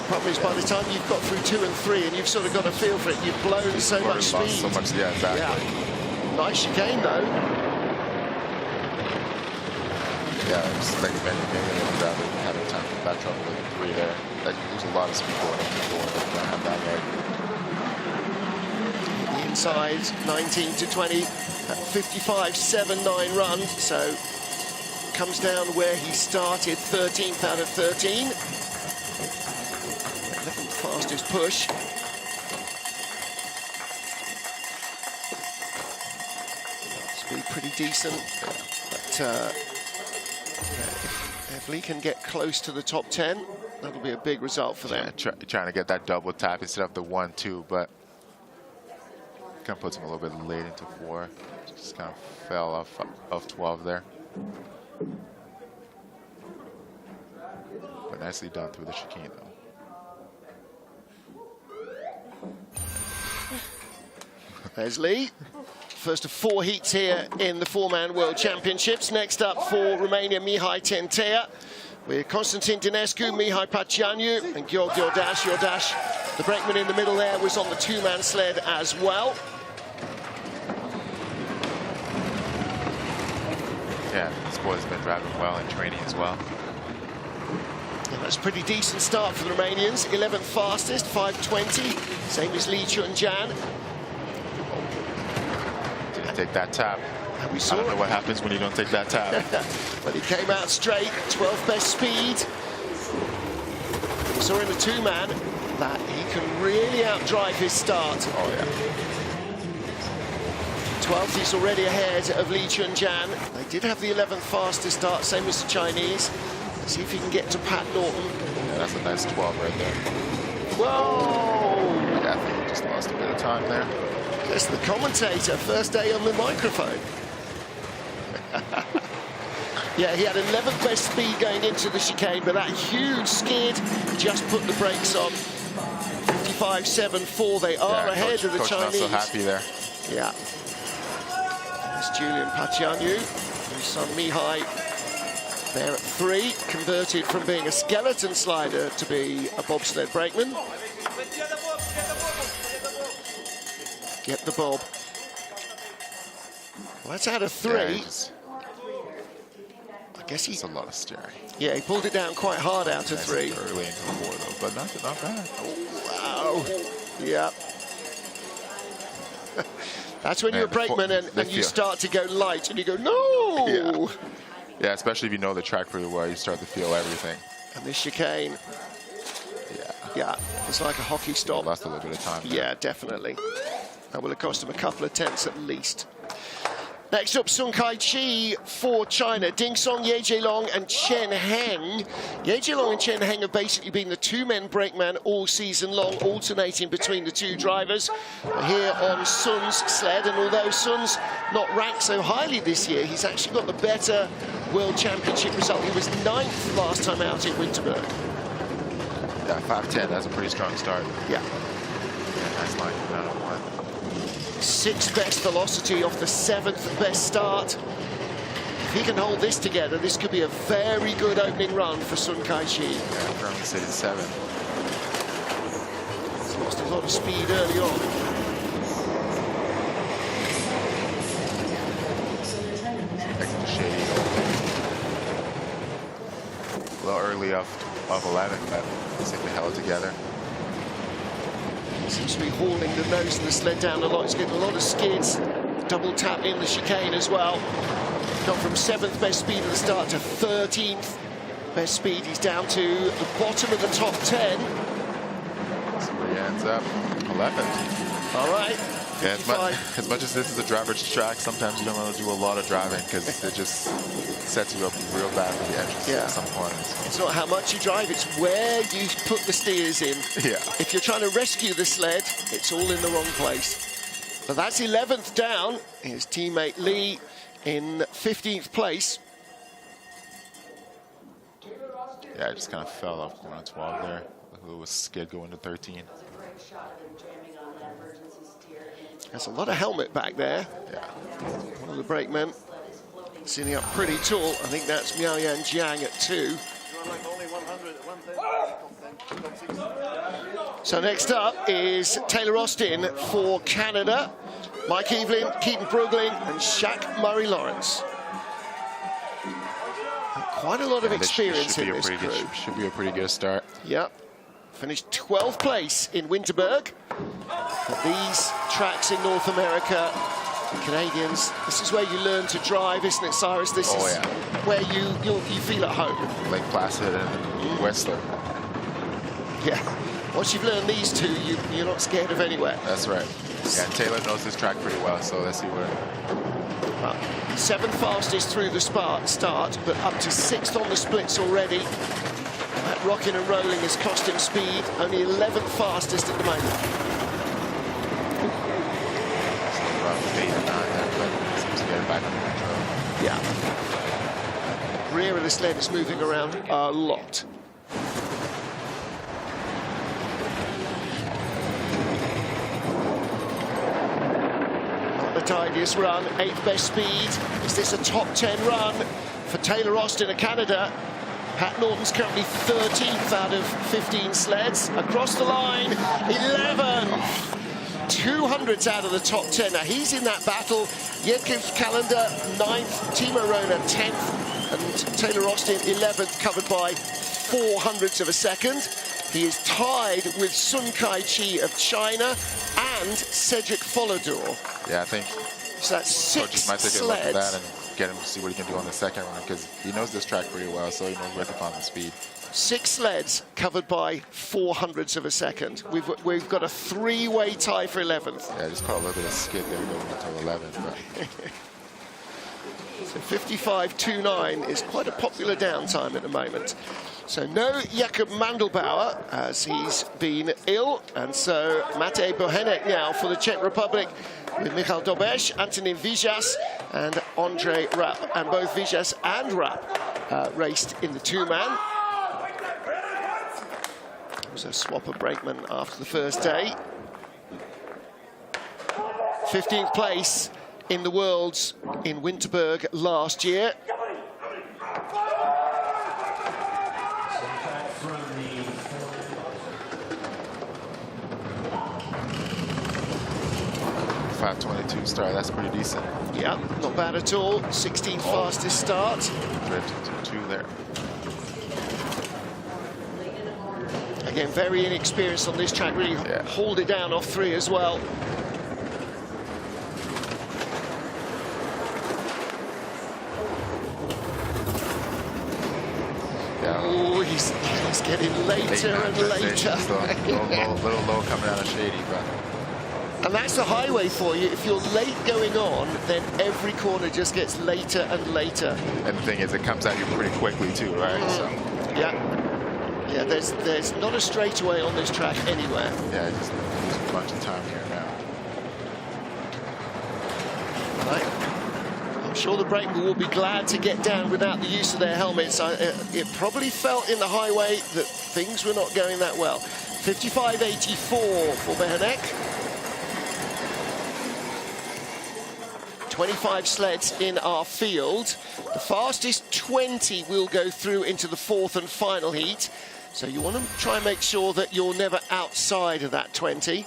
[SPEAKER 3] Problem is, by the time you've got through 2 and 3 and you've sort of got a feel for it, you've blown so much speed.
[SPEAKER 4] So much, yeah, exactly.
[SPEAKER 3] Yeah. Nice chicane though.
[SPEAKER 4] Yeah, just like maybe having time for that trouble with 3 there. That you lose a lot of speed going up before and don't have that right.
[SPEAKER 3] The inside, 19 to 20, 55.79 run. So comes down where he started, 13th out of 13. Fastest push. Speed pretty decent, but if Li can get close to the top 10, that'll be a big result for them.
[SPEAKER 4] Trying to get that double tap instead of the 1-2, but kind of puts him a little bit late into 4. Just kind of fell off 12 there. But nicely done through the chicane though.
[SPEAKER 3] There's Li. First of 4 heats here in the 4-man World Championships. Next up for Romania, Mihai Tentea with Konstantin Dinescu, Mihai Pacianu, and Georg Jordash. Jordash, the brakeman in the middle there, was on the two-man sled as well.
[SPEAKER 4] Yeah, this boy's been driving well in training as well.
[SPEAKER 3] Yeah, that's a pretty decent start for the Romanians. 11th fastest, 5:20, same as Li Chun-Jan.
[SPEAKER 4] Didn't take that tap.
[SPEAKER 3] And we
[SPEAKER 4] I
[SPEAKER 3] saw
[SPEAKER 4] don't know what happens when you don't take that tap.
[SPEAKER 3] But he came out straight, 12th best speed. We saw in the two-man that he can really outdrive his start.
[SPEAKER 4] Oh, yeah.
[SPEAKER 3] 12th, he's already ahead of Li Chun-Jan. They did have the 11th fastest start, same as the Chinese. Let's see if he can get to Pat Norton.
[SPEAKER 4] Yeah, that's a nice 12 right there.
[SPEAKER 3] Whoa!
[SPEAKER 4] Yeah, I think he just lost a bit of time there.
[SPEAKER 3] That's the commentator, first day on the microphone. Yeah, he had 11th best speed going into the chicane, but that huge skid just put the brakes on. 55.74, they are ahead of the Chinese.
[SPEAKER 4] Not so happy there.
[SPEAKER 3] Yeah. There's Julian Pacianu, his son Mihai, there at 3, converted from being a skeleton slider to be a bobsled brakeman. Get the bob. Well, that's out of 3.
[SPEAKER 4] Yeah,
[SPEAKER 3] I guess
[SPEAKER 4] it's a lot of steering.
[SPEAKER 3] Yeah, he pulled it down quite hard out of 3.
[SPEAKER 4] Early into 4 though, but not bad.
[SPEAKER 3] Oh, wow. Yeah. That's when you're a brakeman and you start to go light and you go, no!
[SPEAKER 4] Yeah. Yeah, especially if you know the track pretty well, you start to feel everything.
[SPEAKER 3] And this chicane. Yeah, it's like a hockey stop.
[SPEAKER 4] Lost a little bit of time there.
[SPEAKER 3] Yeah, definitely. That will have cost him a couple of tenths at least. Next up, Sun Kai-chi for China. Ding Song, Ye Jielong and Chen Heng. Ye Jielong and Chen Heng have basically been the two-men brakeman all season long, alternating between the two drivers. Here on Sun's sled, and although Sun's not ranked so highly this year, he's actually got the better World Championship result. He was 9th last time out in Winterberg.
[SPEAKER 4] Yeah, 5:10, that's a pretty strong start.
[SPEAKER 3] Yeah.
[SPEAKER 4] Nice line coming out of 1.
[SPEAKER 3] 6th best velocity off the 7th best start. If he can hold this together, this could be a very good opening run for Sun Kai-chi.
[SPEAKER 4] Yeah, currently sitting 7th.
[SPEAKER 3] He's lost a lot of speed early on.
[SPEAKER 4] Extra shady. A little early off 11, but seem to held it together.
[SPEAKER 3] Seems to be hauling the nose of the sled down a lot. He's getting a lot of skids. Double tap in the chicane as well. Gone from 7th best speed at the start to 13th best speed. He's down to the bottom of the top 10.
[SPEAKER 4] So where he ends up, 11th.
[SPEAKER 3] All right.
[SPEAKER 4] Yeah, as much as this is a driver's track, sometimes you don't want to do a lot of driving because it just sets you up real bad for the edges at some corners.
[SPEAKER 3] It's not how much you drive, it's where you put the steers in.
[SPEAKER 4] Yeah.
[SPEAKER 3] If you're trying to rescue the sled, it's all in the wrong place. But that's 11th down. His teammate Lee in 15th place.
[SPEAKER 4] Yeah, I just kind of fell off corner 12 there. A little skid going to 13.
[SPEAKER 3] There's a lot of helmet back there.
[SPEAKER 4] Yeah.
[SPEAKER 3] One of the brakemen sitting up pretty tall. I think that's Miao Yan Jiang at 2. So next up is Taylor Austin for Canada. Mike Evelyn, Keaton Brugling and Shaq Murray-Lawrence. Quite a lot of experience in this crew.
[SPEAKER 4] Should be a pretty good start.
[SPEAKER 3] Yep. Finished 12th place in Winterberg. But these tracks in North America, the Canadians, this is where you learn to drive, isn't it, Cyrus? This is where you feel at home.
[SPEAKER 4] Lake Placid and Whistler.
[SPEAKER 3] Yeah. Once you've learned these two, you're not scared of anywhere.
[SPEAKER 4] That's right. Yeah, Taylor knows this track pretty well, so let's see where.
[SPEAKER 3] Well, 7th fastest through the start, but up to 6th on the splits already. That rocking and rolling has cost him speed. Only 11th fastest at the moment.
[SPEAKER 4] Still about 8 or 9 there, but seems to get it back under control.
[SPEAKER 3] Yeah. The rear of the sled is moving around a lot. Not the tidiest run, 8th best speed. Is this a top 10 run for Taylor Austin of Canada? Pat Norton's currently 13th out of 15 sleds. Across the line, 11. 200s out of the top 10. Now he's in that battle. Yedkins Calendar 9th, Timo Rona 10th, and Taylor Austin 11th, covered by 400ths of a second. He is tied with Sun Kai-chi of China and Cedric Follodor.
[SPEAKER 4] Yeah, I think
[SPEAKER 3] so that's 6
[SPEAKER 4] coaches might take a look at that
[SPEAKER 3] sleds.
[SPEAKER 4] and get him to see what he can do on the second run, because he knows this track pretty well, so he knows where to find the speed.
[SPEAKER 3] 6 sleds covered by 400ths of a second. We've got a 3-way tie for 11th.
[SPEAKER 4] Yeah, just caught a little bit of skid there going until 11th. But
[SPEAKER 3] So 55.29 is quite a popular downtime at the moment. So no Jakob Mandelbauer, as he's been ill, and so Matej Bohenek now for the Czech Republic with Michal Dobeš, Antonin Vijas and Andre Rapp, and both Vijas and Rapp raced in the 2-man. It was a swap of brakeman after the first day. 15th place in the Worlds in Winterberg last year.
[SPEAKER 4] 5:22 start, that's pretty decent.
[SPEAKER 3] Yeah, not bad at all. 16th fastest start.
[SPEAKER 4] Drift to 2 there.
[SPEAKER 3] Again, very inexperienced on this track, really hold it down off 3 as well. Oh, he's getting later and later.
[SPEAKER 4] A little low coming out of Shady, but...
[SPEAKER 3] And that's the highway for you. If you're late going on, then every corner just gets later and later.
[SPEAKER 4] And the thing is, it comes at you pretty quickly too, right? So.
[SPEAKER 3] Yeah, there's not a straightaway on this track anywhere.
[SPEAKER 4] Yeah, just losing a bunch of time here now.
[SPEAKER 3] Right. I'm sure the brakemen will be glad to get down without the use of their helmets. It probably felt in the highway that things were not going that well. 55.84 for Bohenek. 25 sleds in our field. The fastest 20 will go through into the 4th and final heat. So you want to try and make sure that you're never outside of that 20.
[SPEAKER 4] Yeah,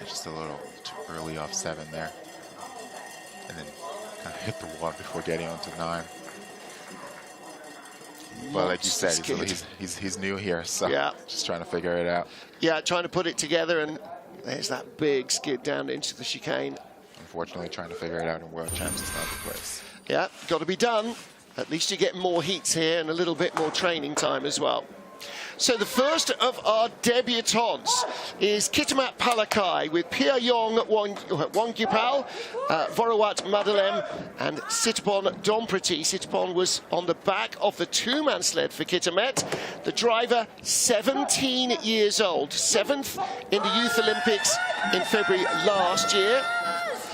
[SPEAKER 4] just a little too early off 7 there. And then kind of hit the wall before getting onto 9. But like you said, he's new here, so just trying to figure it out.
[SPEAKER 3] Yeah, trying to put it together, and there's that big skid down into the chicane.
[SPEAKER 4] Unfortunately, trying to figure it out in World Champs is not the place.
[SPEAKER 3] Yeah, got to be done. At least you get more heats here and a little bit more training time as well. So the first of our debutants is Kitamat Palakai with Pia Yong Wongkipal, Vorawat Madalem and Sitapon Domprati. Sitapon was on the back of the 2-man sled for Kitamet. The driver, 17 years old, 7th in the Youth Olympics in February last year.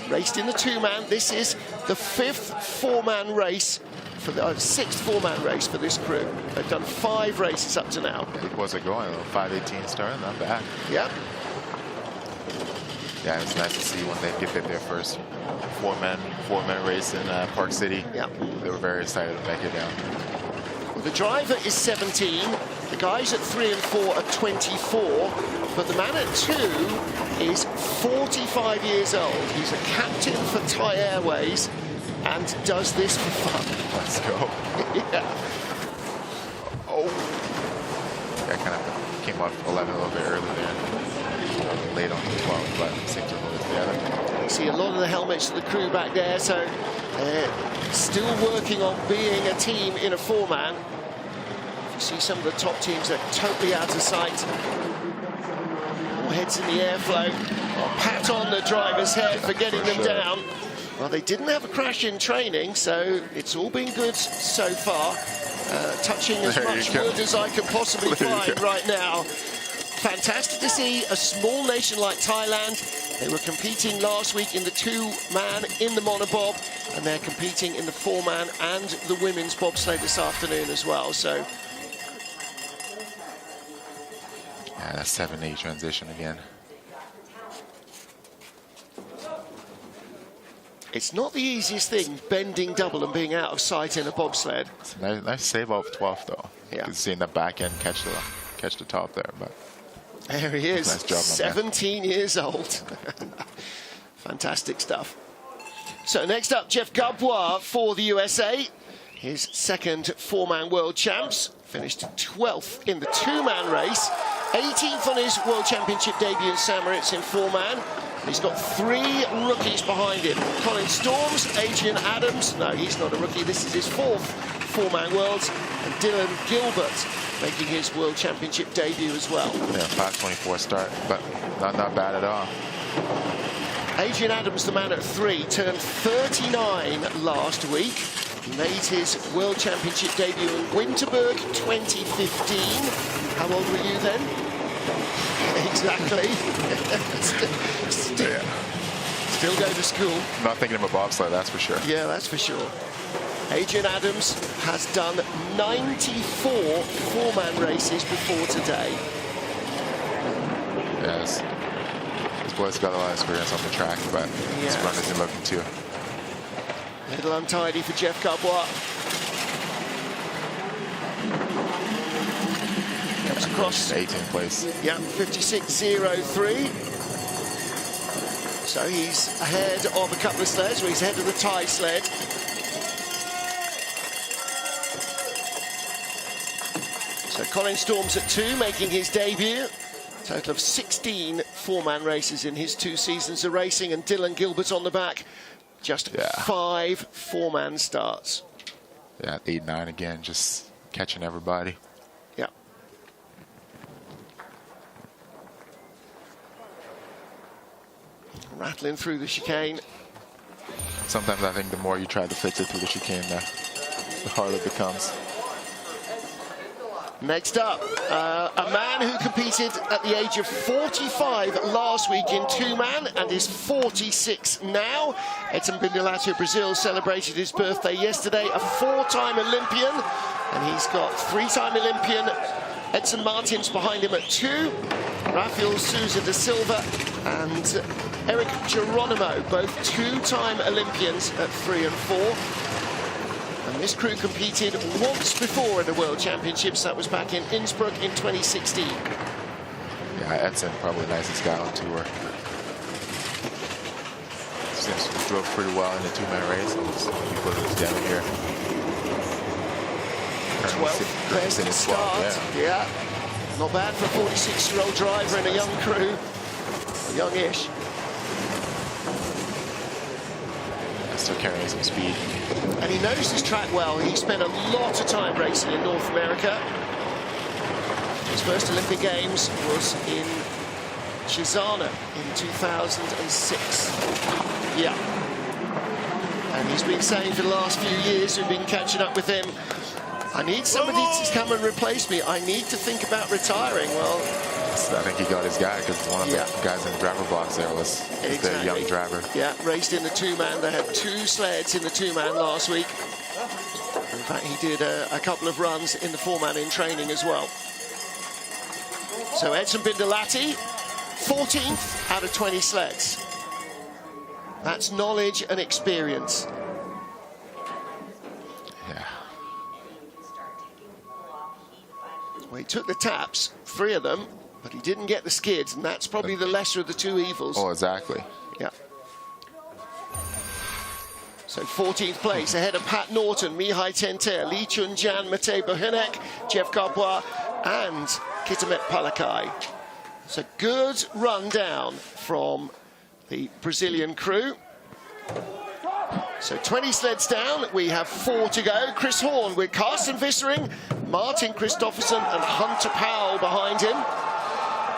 [SPEAKER 3] Raced in the 2-man. This is the 5th 4-man race, for the 6th 4-man race for this crew. They've done 5 races up to now.
[SPEAKER 4] How was it going? 5:18 start, not bad.
[SPEAKER 3] Yeah.
[SPEAKER 4] Yeah, it's nice to see when they get their first 4-man race in Park City.
[SPEAKER 3] Yeah.
[SPEAKER 4] They were very excited to make it down.
[SPEAKER 3] Well, the driver is 17. The guys at 3 and 4 are 24. But the man at 2 is 45 years old. He's a captain for Thai Airways and does this for fun.
[SPEAKER 4] Let's go.
[SPEAKER 3] Yeah.
[SPEAKER 4] Oh. Yeah, kind of came off 11 a little bit early there. Late on the 12, but seems to hold it together.
[SPEAKER 3] You see a lot of the helmets of the crew back there, so they're still working on being a team in a 4-man. You see some of the top teams are totally out of sight. All heads in the airflow. Pat on the driver's head for getting them down. Well, they didn't have a crash in training, so it's all been good so far. Touching as much wood as I can possibly find right now. Fantastic to see a small nation like Thailand. They were competing last week in the 2-man in the monobob, and they're competing in the 4-man and the women's bobsleigh this afternoon as well. So
[SPEAKER 4] yeah, that's 7-8 transition again.
[SPEAKER 3] It's not the easiest thing, bending double and being out of sight in a bobsled.
[SPEAKER 4] It's a nice save off 12th, though.
[SPEAKER 3] Yeah.
[SPEAKER 4] You can see in the back end catch the top there. But
[SPEAKER 3] there he is,
[SPEAKER 4] nice job,
[SPEAKER 3] 17 years old. Fantastic stuff. So next up, Jeff Garbois for the USA. His second four-man world champs. Finished 12th in the two-man race. 18th on his world championship debut in St. Moritz in four-man. He's got three rookies behind him. Colin Storms, Adrian Adams. No, he's not a rookie. This is his fourth four-man worlds. And Dylan Gilbert making his world championship debut as well.
[SPEAKER 4] Yeah, 5:24 start, but not bad at all.
[SPEAKER 3] Adrian Adams, the man at 3, turned 39 last week. He made his world championship debut in Winterberg 2015. How old were you then? Exactly. Still go to school.
[SPEAKER 4] Not thinking of a bobsled, that's for sure.
[SPEAKER 3] Yeah, that's for sure. Adrian Adams has done 94 four-man races before today.
[SPEAKER 4] Yes. This boy's got a lot of experience on the track, but his run isn't looking too.
[SPEAKER 3] Little untidy for Jeff Garbois. Comes across
[SPEAKER 4] 18th place.
[SPEAKER 3] Yeah, 56.03. So he's ahead of a couple of sleds, or he's ahead of the tie sled. So Colin Storms at 2, making his debut. Total of 16 four-man races in his 2 seasons of racing, and Dylan Gilbert on the back. Just 5 four-man starts.
[SPEAKER 4] Yeah, 8-9 again, just catching everybody.
[SPEAKER 3] Yeah. Rattling through the chicane.
[SPEAKER 4] Sometimes I think the more you try to fix it through the chicane, the harder it becomes.
[SPEAKER 3] Next up, a man who competed at the age of 45 last week in two-man and is 46 now. Edson Bindilati of Brazil celebrated his birthday yesterday, a 4-time Olympian, and he's got 3-time Olympian Edson Martins behind him at 2, Rafael Souza da Silva and Eric Geronimo, both 2-time Olympians at 3 and 4. And this crew competed once before in the World Championships. That was back in Innsbruck in 2016.
[SPEAKER 4] Yeah, Edson, probably the nicest guy on tour. Seems to drove pretty well in the two-man race. So you put this down here.
[SPEAKER 3] 12th best start. Yeah, not bad for a 46-year-old driver in a young crew. Youngish.
[SPEAKER 4] Still carrying some speed.
[SPEAKER 3] And he knows this track well. He spent a lot of time racing in North America. His first Olympic Games was in Cesana in 2006. Yeah. And he's been saying for the last few years, we've been catching up with him, I need somebody to come and replace me. I need to think about retiring. Well,
[SPEAKER 4] I think he got his guy because one of the guys in the driver box there was the young driver.
[SPEAKER 3] Yeah, raced in the two-man. They had 2 sleds in the two-man last week. In fact, he did a couple of runs in the four-man in training as well. So Edson Bindilati, 14th out of 20 sleds. That's knowledge and experience.
[SPEAKER 4] Yeah.
[SPEAKER 3] Well, he took the taps, 3 of them, but he didn't get the skids, and that's probably the lesser of the 2 evils.
[SPEAKER 4] Oh, exactly.
[SPEAKER 3] Yeah. So 14th place, ahead of Pat Norton, Mihai Tenter, Lee Chun-Jan, Matej Bohunek, Jeff Garbois, and Kitamet Palakai. It's a good run down from the Brazilian crew. So 20 sleds down, we have 4 to go. Chris Horn with Carsten Vissering, Martin Christofferson and Hunter Powell behind him.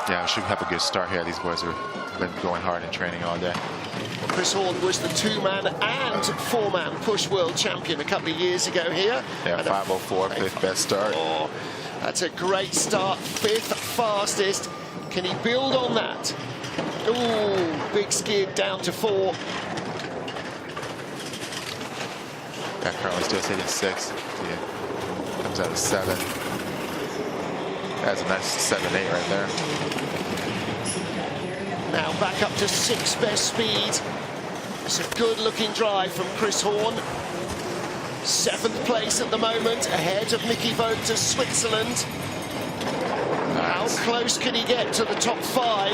[SPEAKER 4] Yeah, should have a good start here. These boys have been going hard in training all day.
[SPEAKER 3] Well, Chris Horn was the 2-man and 4-man push world champion a couple of years ago here.
[SPEAKER 4] Yeah, 5:04, 5th best start.
[SPEAKER 3] Oh, that's a great start, 5th fastest. Can he build on that? Ooh, big skid down to 4.
[SPEAKER 4] Yeah, currently still sitting 6. Yeah. Comes out of 7. That's a nice 7-8 right there.
[SPEAKER 3] Now back up to 6th best speed. It's a good-looking drive from Chris Horn. 7th place at the moment, ahead of Mickey Vogt to Switzerland. How close can he get to the top 5?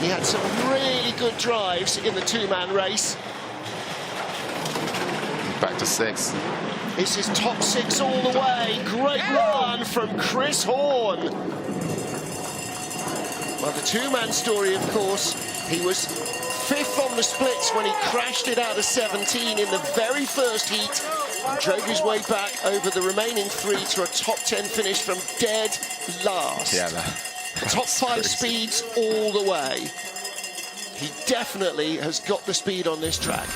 [SPEAKER 3] He had some really good drives in the 2-man race.
[SPEAKER 4] Back to 6.
[SPEAKER 3] This is top 6 all the way. Great run from Chris Horn. Well, the 2-man story, of course, he was 5th on the splits when he crashed it out of 17 in the very first heat and drove his way back over the remaining 3 to a top 10 finish from dead last.
[SPEAKER 4] Yeah,
[SPEAKER 3] top 5
[SPEAKER 4] crazy.
[SPEAKER 3] speeds all the way. He definitely has got the speed on this track.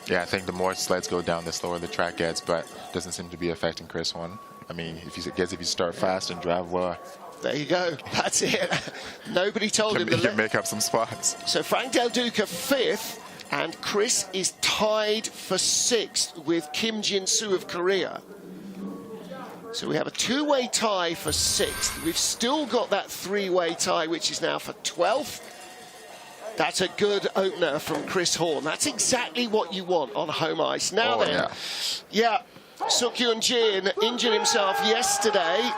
[SPEAKER 4] Yeah, I think the more sleds go down, the slower the track gets, but doesn't seem to be affecting Chris Horn. I mean, if you start fast and drive well,
[SPEAKER 3] there you go. That's it. Nobody told him
[SPEAKER 4] you
[SPEAKER 3] to
[SPEAKER 4] can make up some spots.
[SPEAKER 3] So Frank Del Duca 5th, and Chris is tied for 6th with Kim Jin-soo of Korea. So we have a 2-way tie for 6th. We've still got that 3-way tie, which is now for 12th. That's a good opener from Chris Horn. That's exactly what you want on home ice. Now yeah, Suk-Yoon Jin injured himself yesterday.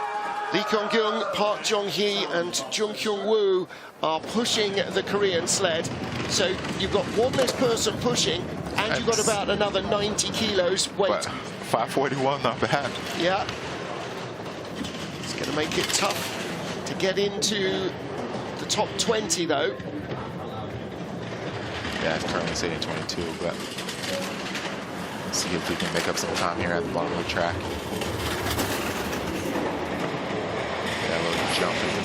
[SPEAKER 3] Lee Kong-gyung, Park Jong-hee and Jung Kyung-woo are pushing the Korean sled. So you've got one less person pushing, and you've got about another 90 kilos weight.
[SPEAKER 4] But 541, not bad.
[SPEAKER 3] Yeah. It's going to make it tough to get into the top 20, though.
[SPEAKER 4] Yeah, it's currently sitting 22, but let's see if we can make up some time here at the bottom of the track. Yeah, a little jump into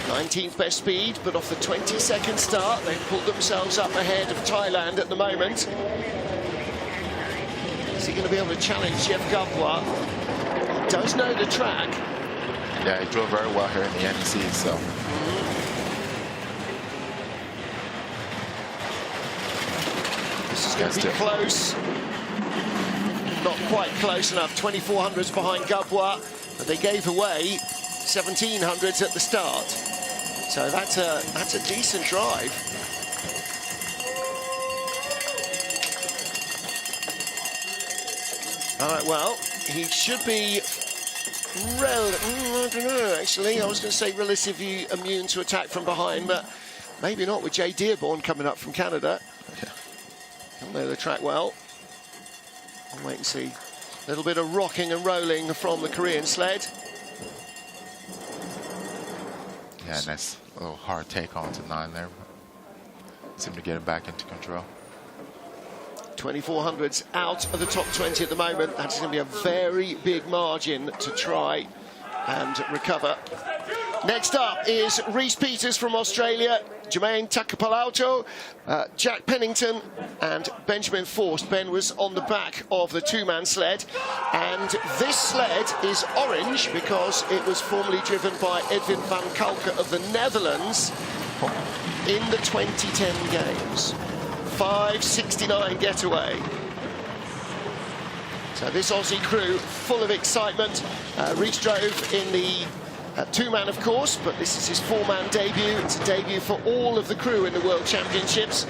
[SPEAKER 4] 9.
[SPEAKER 3] 19th best speed, but off the 22nd start, they've pulled themselves up ahead of Thailand at the moment. Is he going to be able to challenge Jeff Gabwa? He does know the track.
[SPEAKER 4] Yeah, he drove very well here in the NEC, so.
[SPEAKER 3] This is going to be close. Not quite close enough. 2400s behind Gabwa, but they gave away 1700s at the start. So that's a decent drive. All right, well, he should be I don't know, actually. I was going to say relatively immune to attack from behind, but maybe not with Jay Dearborn coming up from Canada.
[SPEAKER 4] Yeah.
[SPEAKER 3] He'll know the track well. I'll wait and see. A little bit of rocking and rolling from the Korean sled.
[SPEAKER 4] Yeah, nice little hard take on to 9 there. Seem to get it back into control.
[SPEAKER 3] 2400s out of the top 20 at the moment. That's going to be a very big margin to try and recover. Next up is Reese Peters from Australia, Jermaine Takapalauto, Jack Pennington and Benjamin Forst. Ben was on the back of the 2-man sled, and this sled is orange because it was formerly driven by Edwin van Kalker of the Netherlands in the 2010 games. 5:69 getaway. So this Aussie crew full of excitement. Reese drove in the 2-man, of course, but this is his 4-man debut. It's a debut for all of the crew in the World Championships.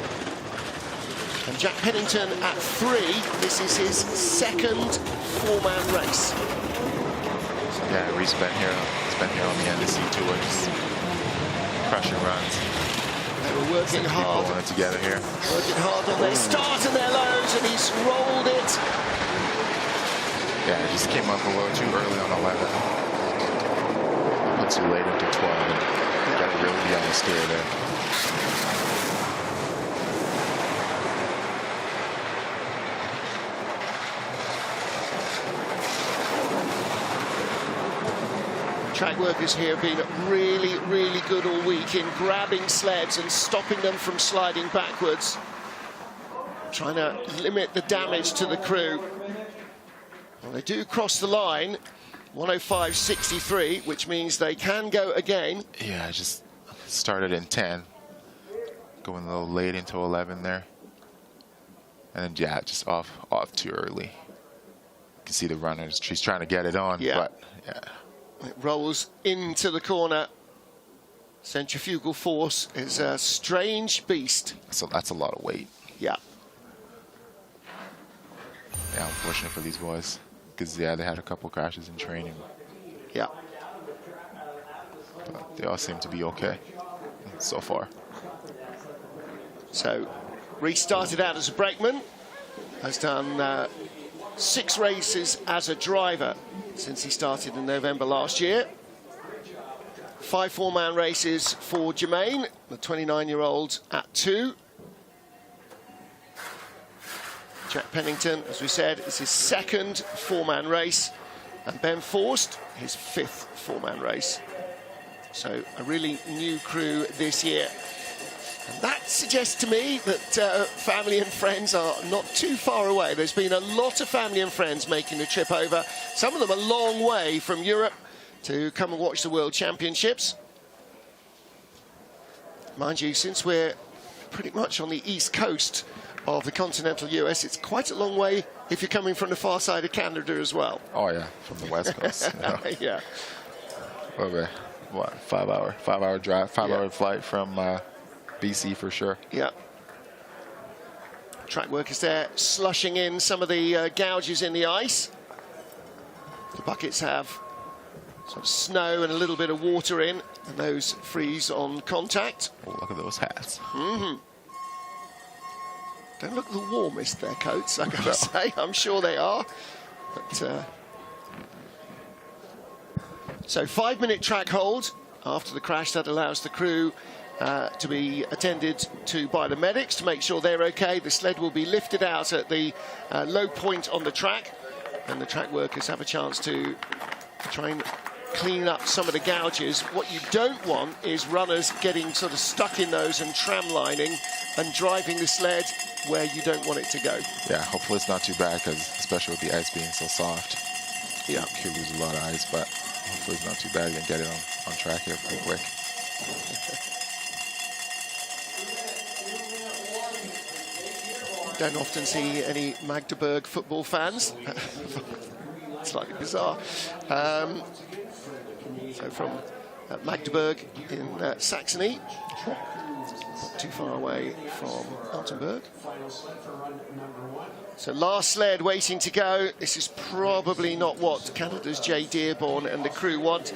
[SPEAKER 3] And Jack Pennington at 3. This is his second 4-man race.
[SPEAKER 4] Yeah, Reese been here. He's been here on the NDC tour, just crushing runs.
[SPEAKER 3] They were working hard.
[SPEAKER 4] Pulling it together here.
[SPEAKER 3] Working hard on their start and their lows, and he's rolled it.
[SPEAKER 4] Yeah, it just came up a little too early on 11. Too late into 12. And got to really be on the steer there.
[SPEAKER 3] Track workers here have been really, really good all week in grabbing sleds and stopping them from sliding backwards, trying to limit the damage to the crew. Well, they do cross the line, 105.63, which means they can go again.
[SPEAKER 4] Yeah, I just started in 10, going a little late into 11 there. And then, yeah, just off too early. You can see the runners. She's trying to get it on, but, yeah.
[SPEAKER 3] It rolls into the corner. Centrifugal force is a strange beast.
[SPEAKER 4] So that's a lot of weight.
[SPEAKER 3] Yeah.
[SPEAKER 4] Yeah, unfortunate for these boys. Because, yeah, they had a couple crashes in training.
[SPEAKER 3] Yeah.
[SPEAKER 4] But they all seem to be okay so far.
[SPEAKER 3] So, Reece started out as a brakeman. Has done 6 races as a driver since he started in November last year. 5 four-man races for Jermaine, the 29-year-old, at 2. Jack Pennington, as we said, is his 2nd four-man race, and Ben Forst, his 5th four-man race. So a really new crew this year. And that suggests to me that family and friends are not too far away. There's been a lot of family and friends making the trip over, some of them a long way from Europe, to come and watch the World Championships. Mind you, since we're pretty much on the east coast of the continental US, it's quite a long way if you're coming from the far side of Canada as well.
[SPEAKER 4] Oh, yeah, from the west coast.
[SPEAKER 3] Yeah.
[SPEAKER 4] What, 5 hour drive, 5 hour flight from BC for sure.
[SPEAKER 3] Yeah. Track workers there slushing in some of the gouges in the ice. The buckets have sort of snow and a little bit of water in, and those freeze on contact.
[SPEAKER 4] Oh, look at those hats.
[SPEAKER 3] Mm-hmm. Don't look the warmest, their coats, I've got to say. I'm sure they are. But, so 5-minute track hold after the crash. That allows the crew to be attended to by the medics to make sure they're okay. The sled will be lifted out at the low point on the track, and the track workers have a chance to try and clean up some of the gouges. What you don't want is runners getting sort of stuck in those and tram lining and driving the sled where you don't want it to go.
[SPEAKER 4] Yeah, hopefully it's not too bad, because especially with the ice being so soft,
[SPEAKER 3] yeah,
[SPEAKER 4] you could lose a lot of ice, but hopefully it's not too bad. You can get it on track here pretty quick.
[SPEAKER 3] Don't often see any Magdeburg football fans. Slightly bizarre. So from Magdeburg in Saxony, not too far away from Altenburg. So last sled waiting to go. This is probably not what Canada's Jay Dearborn and the crew want.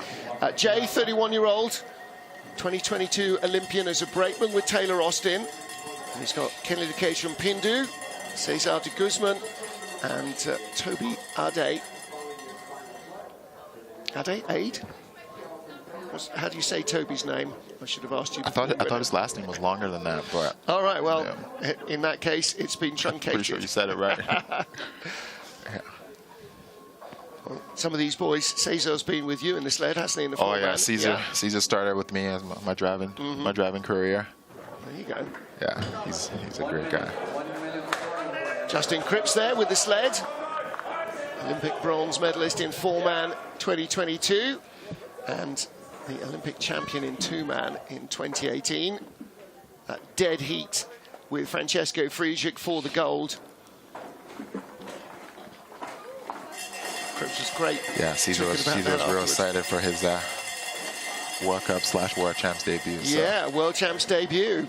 [SPEAKER 3] Jay, 31-year-old, 2022 Olympian as a brakeman with Taylor Austin. And he's got Kenny Lucation Pindu, Cesar de Guzman, and Toby Ade. Ade? How do you say Toby's name? I should have asked you.
[SPEAKER 4] I thought his last name was longer than that, but...
[SPEAKER 3] All right, well, yeah. In that case, it's been truncated.
[SPEAKER 4] Pretty sure you said it right. Yeah.
[SPEAKER 3] Well, some of these boys, Cesar's been with you in the sled, hasn't he? In the
[SPEAKER 4] oh, yeah, Cesar started with me as my driving career.
[SPEAKER 3] There you go.
[SPEAKER 4] Yeah, he's a great guy.
[SPEAKER 3] Justin Cripps there with the sled. Olympic bronze medalist in 4-man 2022. And the Olympic champion in 2-man in 2018. That dead heat with Francesco Friedrich for the gold. Cripps was great.
[SPEAKER 4] Yeah, Cesar was real excited for his World Cup / World Champs debut. So.
[SPEAKER 3] Yeah, World Champs debut.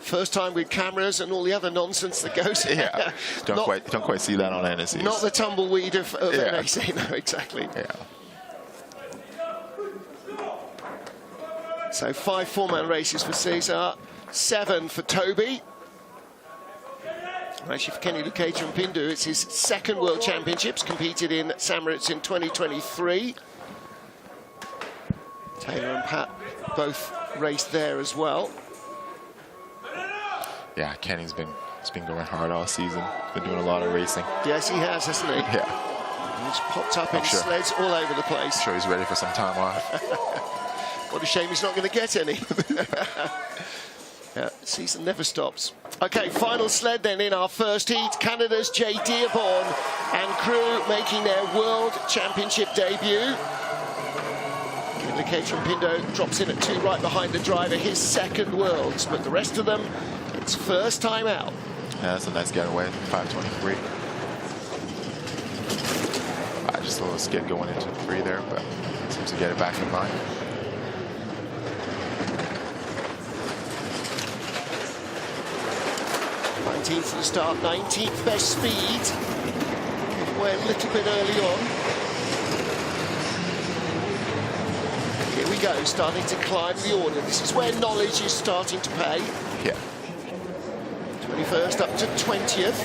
[SPEAKER 3] First time with cameras and all the other nonsense that goes in.
[SPEAKER 4] Yeah, don't quite see that on NSCs.
[SPEAKER 3] Not the tumbleweed of NAC, no, exactly.
[SPEAKER 4] Yeah.
[SPEAKER 3] So 5 4-man races for Cesar, 7 for Toby. Actually, for Kenny Lucation Pindu, it's his 2nd World Championships, competed in St. Moritz in 2023. Taylor and Pat both raced there as well.
[SPEAKER 4] Yeah, Kenny's been going hard all season. Been doing a lot of racing.
[SPEAKER 3] Yes, he has, hasn't he?
[SPEAKER 4] Yeah.
[SPEAKER 3] He's popped up in sleds all over the place.
[SPEAKER 4] I'm sure he's ready for some time off.
[SPEAKER 3] What a shame he's not going to get any. Yeah, season never stops. Okay, final sled then in our first heat. Canada's Jay Dearborn and crew making their World Championship debut. Lucation Pindo drops in at 2 right behind the driver, his 2nd Worlds, but the rest of them, it's first time out.
[SPEAKER 4] Yeah, that's a nice getaway, 5:23. Just a little skid going into 3 there, but seems to get it back in line.
[SPEAKER 3] 17th at the start, 19th best speed. Away a little bit early on. Here we go, starting to climb the order. This is where knowledge is starting to pay.
[SPEAKER 4] Yeah.
[SPEAKER 3] 21st up to 20th.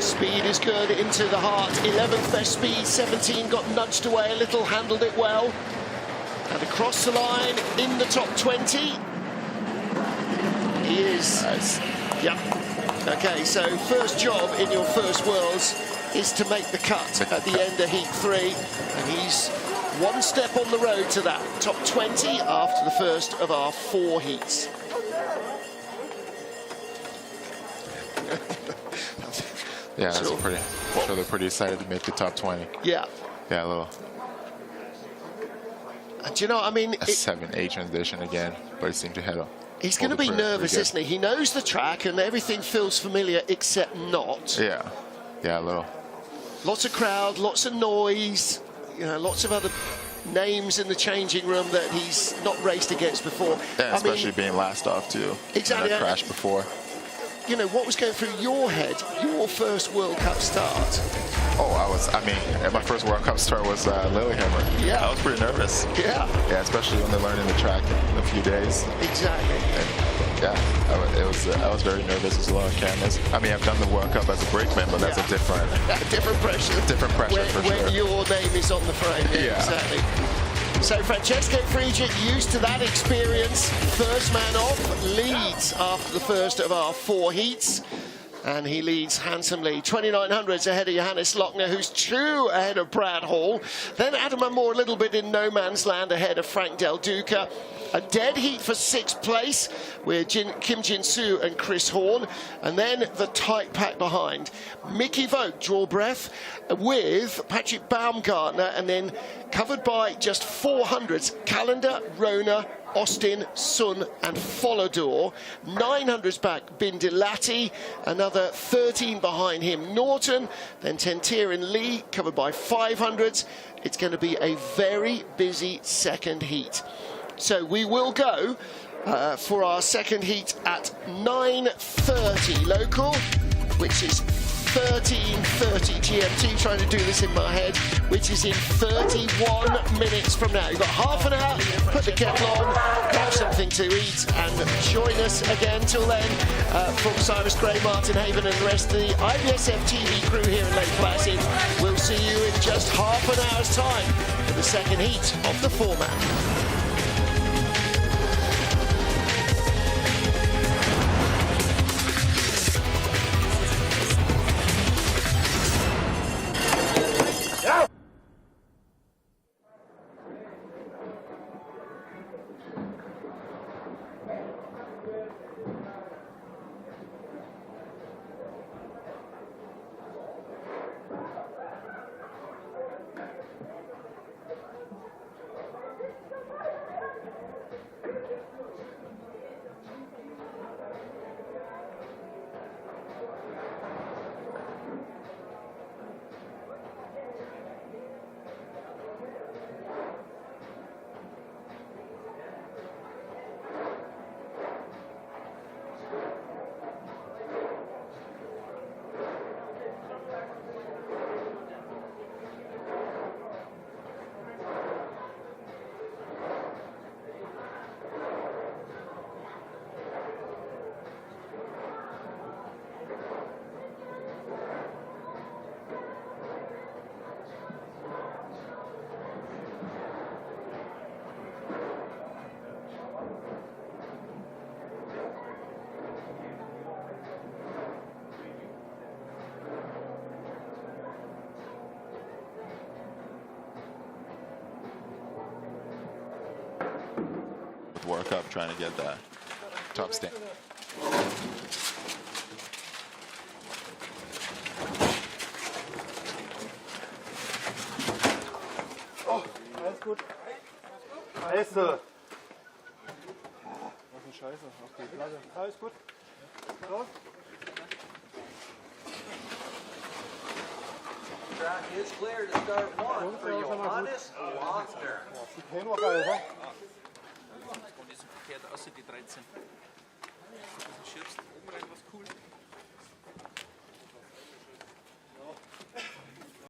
[SPEAKER 3] Speed is good into the heart. 11th best speed, 17 got nudged away a little, handled it well. And across the line in the top 20. He is.
[SPEAKER 4] Nice.
[SPEAKER 3] Yeah. Okay, so first job in your first Worlds is to make the cut at the end of Heat 3. And he's one step on the road to that. Top 20 after the first of our 4 heats.
[SPEAKER 4] Yeah, that's pretty. I'm sure they're pretty excited to make the top 20.
[SPEAKER 3] Yeah.
[SPEAKER 4] Yeah, a little.
[SPEAKER 3] And do you know, I mean,
[SPEAKER 4] a 7-8 transition again, but he seemed to head up.
[SPEAKER 3] He's going to be nervous, isn't he? He knows the track and everything feels familiar except not.
[SPEAKER 4] Yeah. Yeah, a little.
[SPEAKER 3] Lots of crowd, lots of noise, you know, lots of other names in the changing room that he's not raced against before.
[SPEAKER 4] Yeah, especially being last off too.
[SPEAKER 3] Exactly.
[SPEAKER 4] That crash before.
[SPEAKER 3] You know, what was going through your head, your first World Cup start?
[SPEAKER 4] Oh, I mean, my first World Cup start was Lillehammer.
[SPEAKER 3] Yeah.
[SPEAKER 4] I was pretty nervous.
[SPEAKER 3] Yeah.
[SPEAKER 4] Yeah, especially when they're learning the track in a few days.
[SPEAKER 3] Exactly.
[SPEAKER 4] And, yeah, I was very nervous. There's a lot of cameras. I mean, I've done the World Cup as a brakeman, but that's a different pressure. Different pressure for sure.
[SPEAKER 3] When your name is on the frame. Yeah. Exactly. So Francesco Frigic, used to that experience, first man off, leads after the first of our 4 heats. And he leads handsomely, 2900s ahead of Johannes Lochner, who's 2 ahead of Brad Hall. Then Adam Moore a little bit in no man's land ahead of Frank Del Duca. A dead heat for 6th place with Kim Jin-soo and Chris Horn. And then the tight pack behind. Mickey Vogt, draw breath, with Patrick Baumgartner, and then covered by just 400s, Callender, Rona, Austin, Sun and Follador. 900s back, Bindilati, another 13 behind him, Norton, then Tentier and Lee, covered by 500s. It's going to be a very busy second heat. So we will go for our second heat at 9:30 local, which is 13:30 GMT, trying to do this in my head, which is in 31 minutes from now. You've got half an hour, put the kettle on, have something to eat, and join us again. Till then, from Cyrus Gray, Martin Haven, and the rest of the IBSF TV crew here in Lake Placid, we'll see you in just half an hour's time for the second heat of the format.
[SPEAKER 4] Work up trying to get that top stand.
[SPEAKER 5] Oh, alles gut. Scheiße. Was ist Scheiße? Auf die Platte. Alles gut. So.
[SPEAKER 1] Track is clear to start 1 for Johannes Lochner.
[SPEAKER 5] Sieht hin, war geil, wa?
[SPEAKER 6] verkehrt aus, die 3
[SPEAKER 2] 13. Du schiebst oben rein was cool.